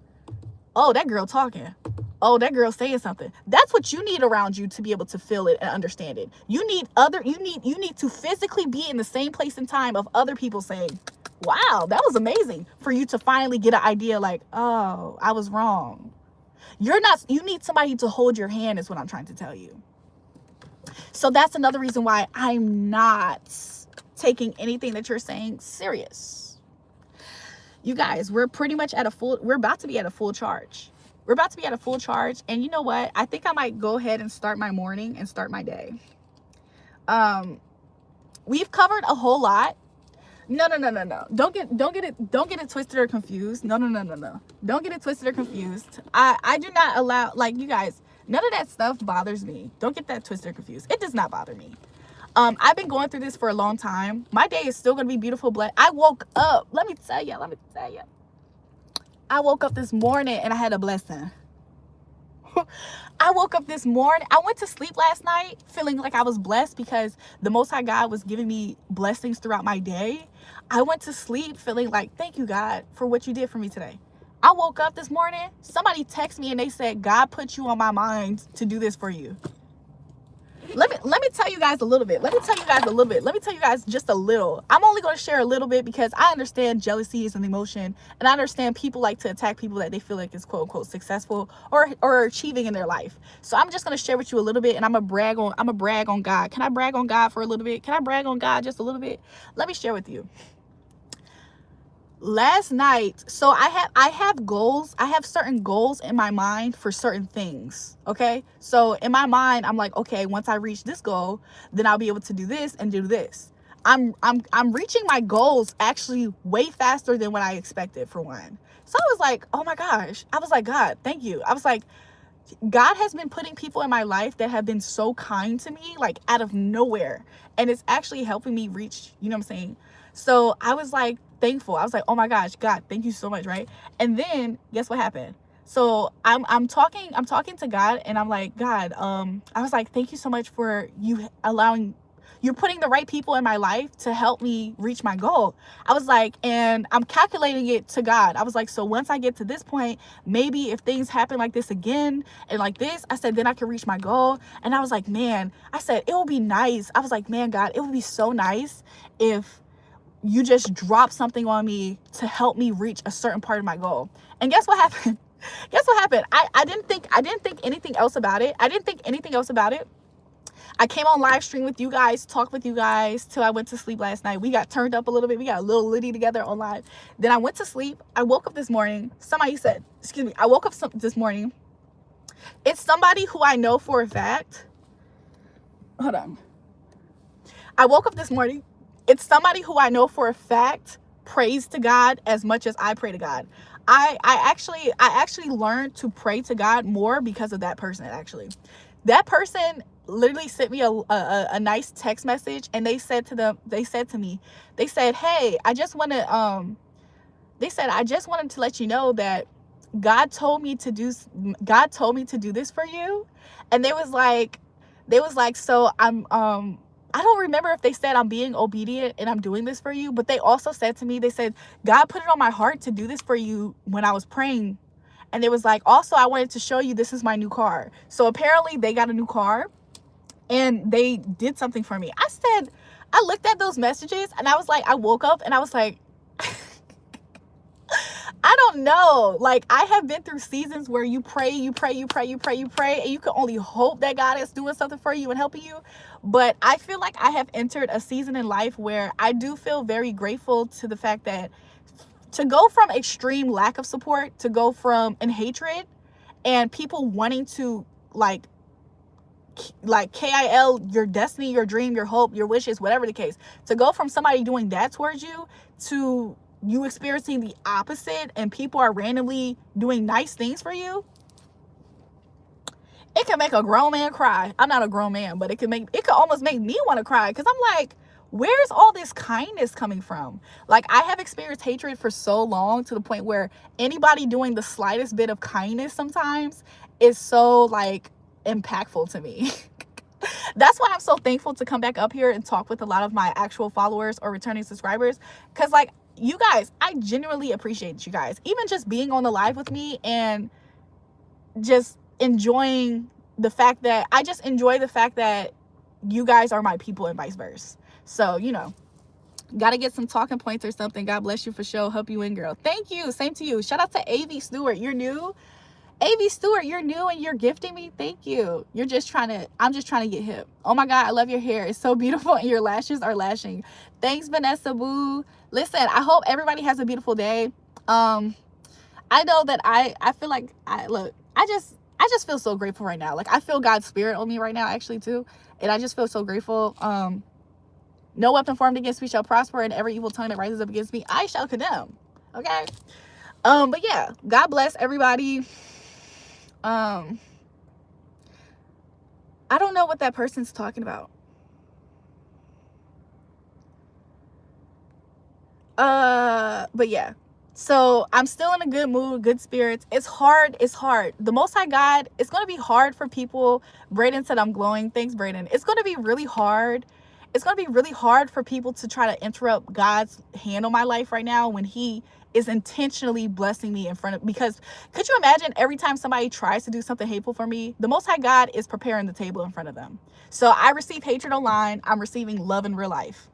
oh, that girl talking. Oh, that girl saying something. That's what you need around you to be able to feel it and understand it. You need to physically be in the same place and time of other people saying, wow, that was amazing, for you to finally get an idea like, oh, I was wrong. You need somebody to hold your hand is what I'm trying to tell you. So that's another reason why I'm not taking anything that you're saying serious. You guys, we're pretty much at a full, we're about to be at a full charge. We're about to be at a full charge. And you know what? I think I might go ahead and start my morning and start my day. We've covered a whole lot. No. Don't get it twisted or confused. No. Don't get it twisted or confused. I do not allow, like, you guys, none of that stuff bothers me. Don't get that twisted or confused. It does not bother me. I've been going through this for a long time. My day is still gonna be beautiful, but I woke up. Let me tell you. I woke up this morning and I had a blessing. I woke up this morning. I went to sleep last night feeling like I was blessed because the Most High God was giving me blessings throughout my day. I went to sleep feeling like, thank you, God, for what you did for me today. I woke up this morning. Somebody texted me and they said, God put you on my mind to do this for you. Let me tell you guys a little bit. Let me tell you guys just a little. I'm only going to share a little bit because I understand jealousy is an emotion, and I understand people like to attack people that they feel like is quote unquote successful or achieving in their life. So I'm just going to share with you a little bit, and I'm gonna brag on God. Can I brag on God for a little bit? Can I brag on God just a little bit? Let me share with you. Last night, so I have goals. I have certain goals in my mind for certain things. Okay, so in my mind, I'm like, okay, once I reach this goal, then I'll be able to do this and do this. I'm reaching my goals actually way faster than what I expected, for one. So I was like, oh my gosh. I was like, God, thank you. I was like, God has been putting people in my life that have been so kind to me, like out of nowhere, and it's actually helping me reach, you know what I'm saying? So I was like thankful. I was like, oh my gosh, God, thank you so much, right? And then guess what happened? So I'm talking to God, and I'm like, God, I was like, thank you so much for you're putting the right people in my life to help me reach my goal. I was like, and I'm calculating it to God. I was like, so once I get to this point, maybe if things happen like this again and like this, I said, then I can reach my goal. And I was like, man, I said, it will be nice. I was like, man, God, it would be so nice if you just drop something on me to help me reach a certain part of my goal. And guess what happened? I didn't think anything else about it. I came on live stream with you guys, talked with you guys till I went to sleep last night. We got turned up a little bit. We got a little litty together on live. Then I went to sleep. I woke up this morning. I woke up this morning. It's somebody who I know for a fact. Hold on. I woke up this morning. It's somebody who I know for a fact prays to God as much as I pray to God. I actually learned to pray to God more because of that person. Actually, that person literally sent me a nice text message, and they said to me, hey, I just wanted to let you know that God told me to do this for you. And they was like, so I don't remember if they said I'm being obedient and I'm doing this for you, but they also said to me, they said, God put it on my heart to do this for you when I was praying. And it was like, also, I wanted to show you this is my new car. So apparently they got a new car and they did something for me. I looked at those messages and I was like, I woke up and I was like, I don't know. Like, I have been through seasons where you pray, and you can only hope that God is doing something for you and helping you. But I feel like I have entered a season in life where I do feel very grateful to the fact that to go from extreme lack of support to go from hatred and people wanting to like KIL your destiny, your dream, your hope, your wishes, whatever the case, to go from somebody doing that towards you to you experiencing the opposite and people are randomly doing nice things for you, it can make a grown man cry. I'm not a grown man, but it could almost make me want to cry, because I'm like, where's all this kindness coming from? Like, I have experienced hatred for so long to the point where anybody doing the slightest bit of kindness sometimes is so like impactful to me. That's why I'm so thankful to come back up here and talk with a lot of my actual followers or returning subscribers, because like, you guys, I genuinely appreciate you guys even just being on the live with me and just enjoying the fact that you guys are my people and vice versa. So, you know, gotta get some talking points or something. God bless you for sure. Help you in, girl. Thank you. Same to you. Shout out to AV Stewart. You're new. AV Stewart, you're new and you're gifting me. Thank you. I'm just trying to get hip. Oh my God, I love your hair. It's so beautiful and your lashes are lashing. Thanks, Vanessa Boo. Listen, I hope everybody has a beautiful day. I know that I feel like I just feel so grateful right now. Like, I feel God's spirit on me right now, actually, too. And I just feel so grateful. No weapon formed against me shall prosper, and every evil tongue that rises up against me, I shall condemn. Okay? But yeah, God bless everybody. I don't know what that person's talking about. But yeah. So I'm still in a good mood, good spirits. It's hard. The Most High God, it's going to be hard for people. Brayden said I'm glowing. Thanks, Brayden. It's going to be really hard. It's going to be really hard for people to try to interrupt God's hand on my life right now when he is intentionally blessing me in front of, because could you imagine every time somebody tries to do something hateful for me, the Most High God is preparing the table in front of them. So I receive hatred online. I'm receiving love in real life.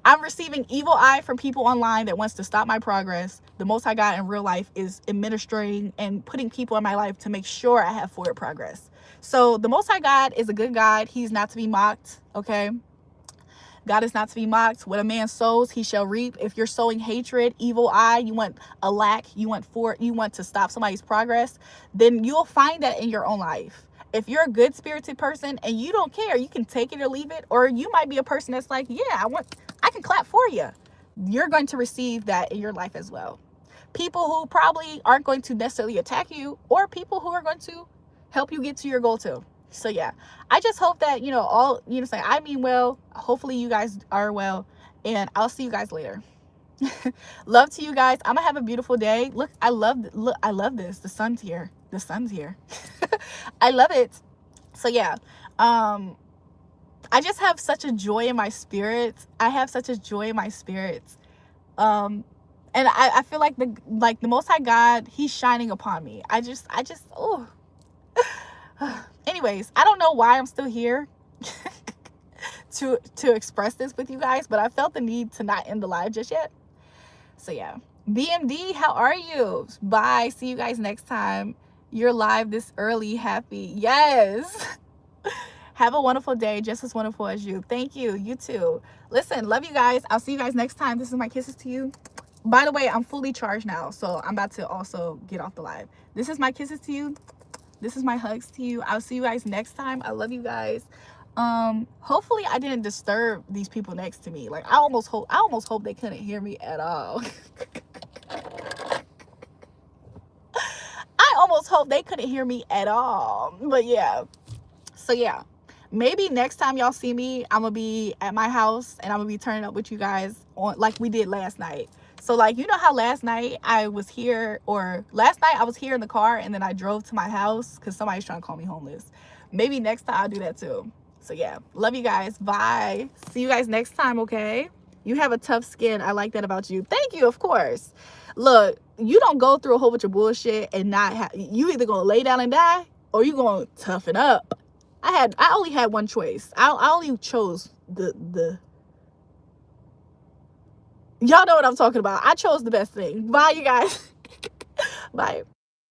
I'm receiving evil eye from people online that wants to stop my progress. The Most High God in real life is administering and putting people in my life to make sure I have forward progress. So the Most High God is a good God. He's not to be mocked, okay? God is not to be mocked. What a man sows, he shall reap. If you're sowing hatred, evil eye, you want a lack, you want to stop somebody's progress, then you'll find that in your own life. If you're a good-spirited person and you don't care, you can take it or leave it. Or you might be a person that's like, yeah, I can clap for you. You're going to receive that in your life as well. People who probably aren't going to necessarily attack you, or people who are going to help you get to your goal too. So yeah, I just hope that, I mean well. Hopefully you guys are well, and I'll see you guys later. Love to you guys. I'm gonna have a beautiful day. Look, I love this. The sun's here. I love it. So yeah, I just have such a joy in my spirit. And I feel like the Most High God, he's shining upon me. Oh. Anyways, I don't know why I'm still here to express this with you guys, but I felt the need to not end the live just yet. So yeah, BMD, how are you? Bye. See you guys next time. You're live this early. Happy. Yes. Have a wonderful day, just as wonderful as you. Thank you. You too. Listen, love you guys. I'll see you guys next time. This is my kisses to you. By the way, I'm fully charged now, so I'm about to also get off the live. This is my kisses to you. This is my hugs to you. I'll see you guys next time. I love you guys. Hopefully I didn't disturb these people next to me. Like, I almost hope they couldn't hear me at all. I almost hope they couldn't hear me at all. But yeah. So yeah, maybe next time y'all see me, I'm gonna be at my house and I'm gonna be turning up with you guys on like we did last night. So like, you know how last night I was here in the car and then I drove to my house because somebody's trying to call me homeless. Maybe next time I'll do that too. So yeah, love you guys. Bye. See you guys next time, okay? You have a tough skin. I like that about you. Thank you, of course. Look, you don't go through a whole bunch of bullshit and you either gonna lay down and die or you gonna toughen up. I only had one choice. I only chose the y'all know what I'm talking about. I chose the best thing. Bye, you guys. Bye.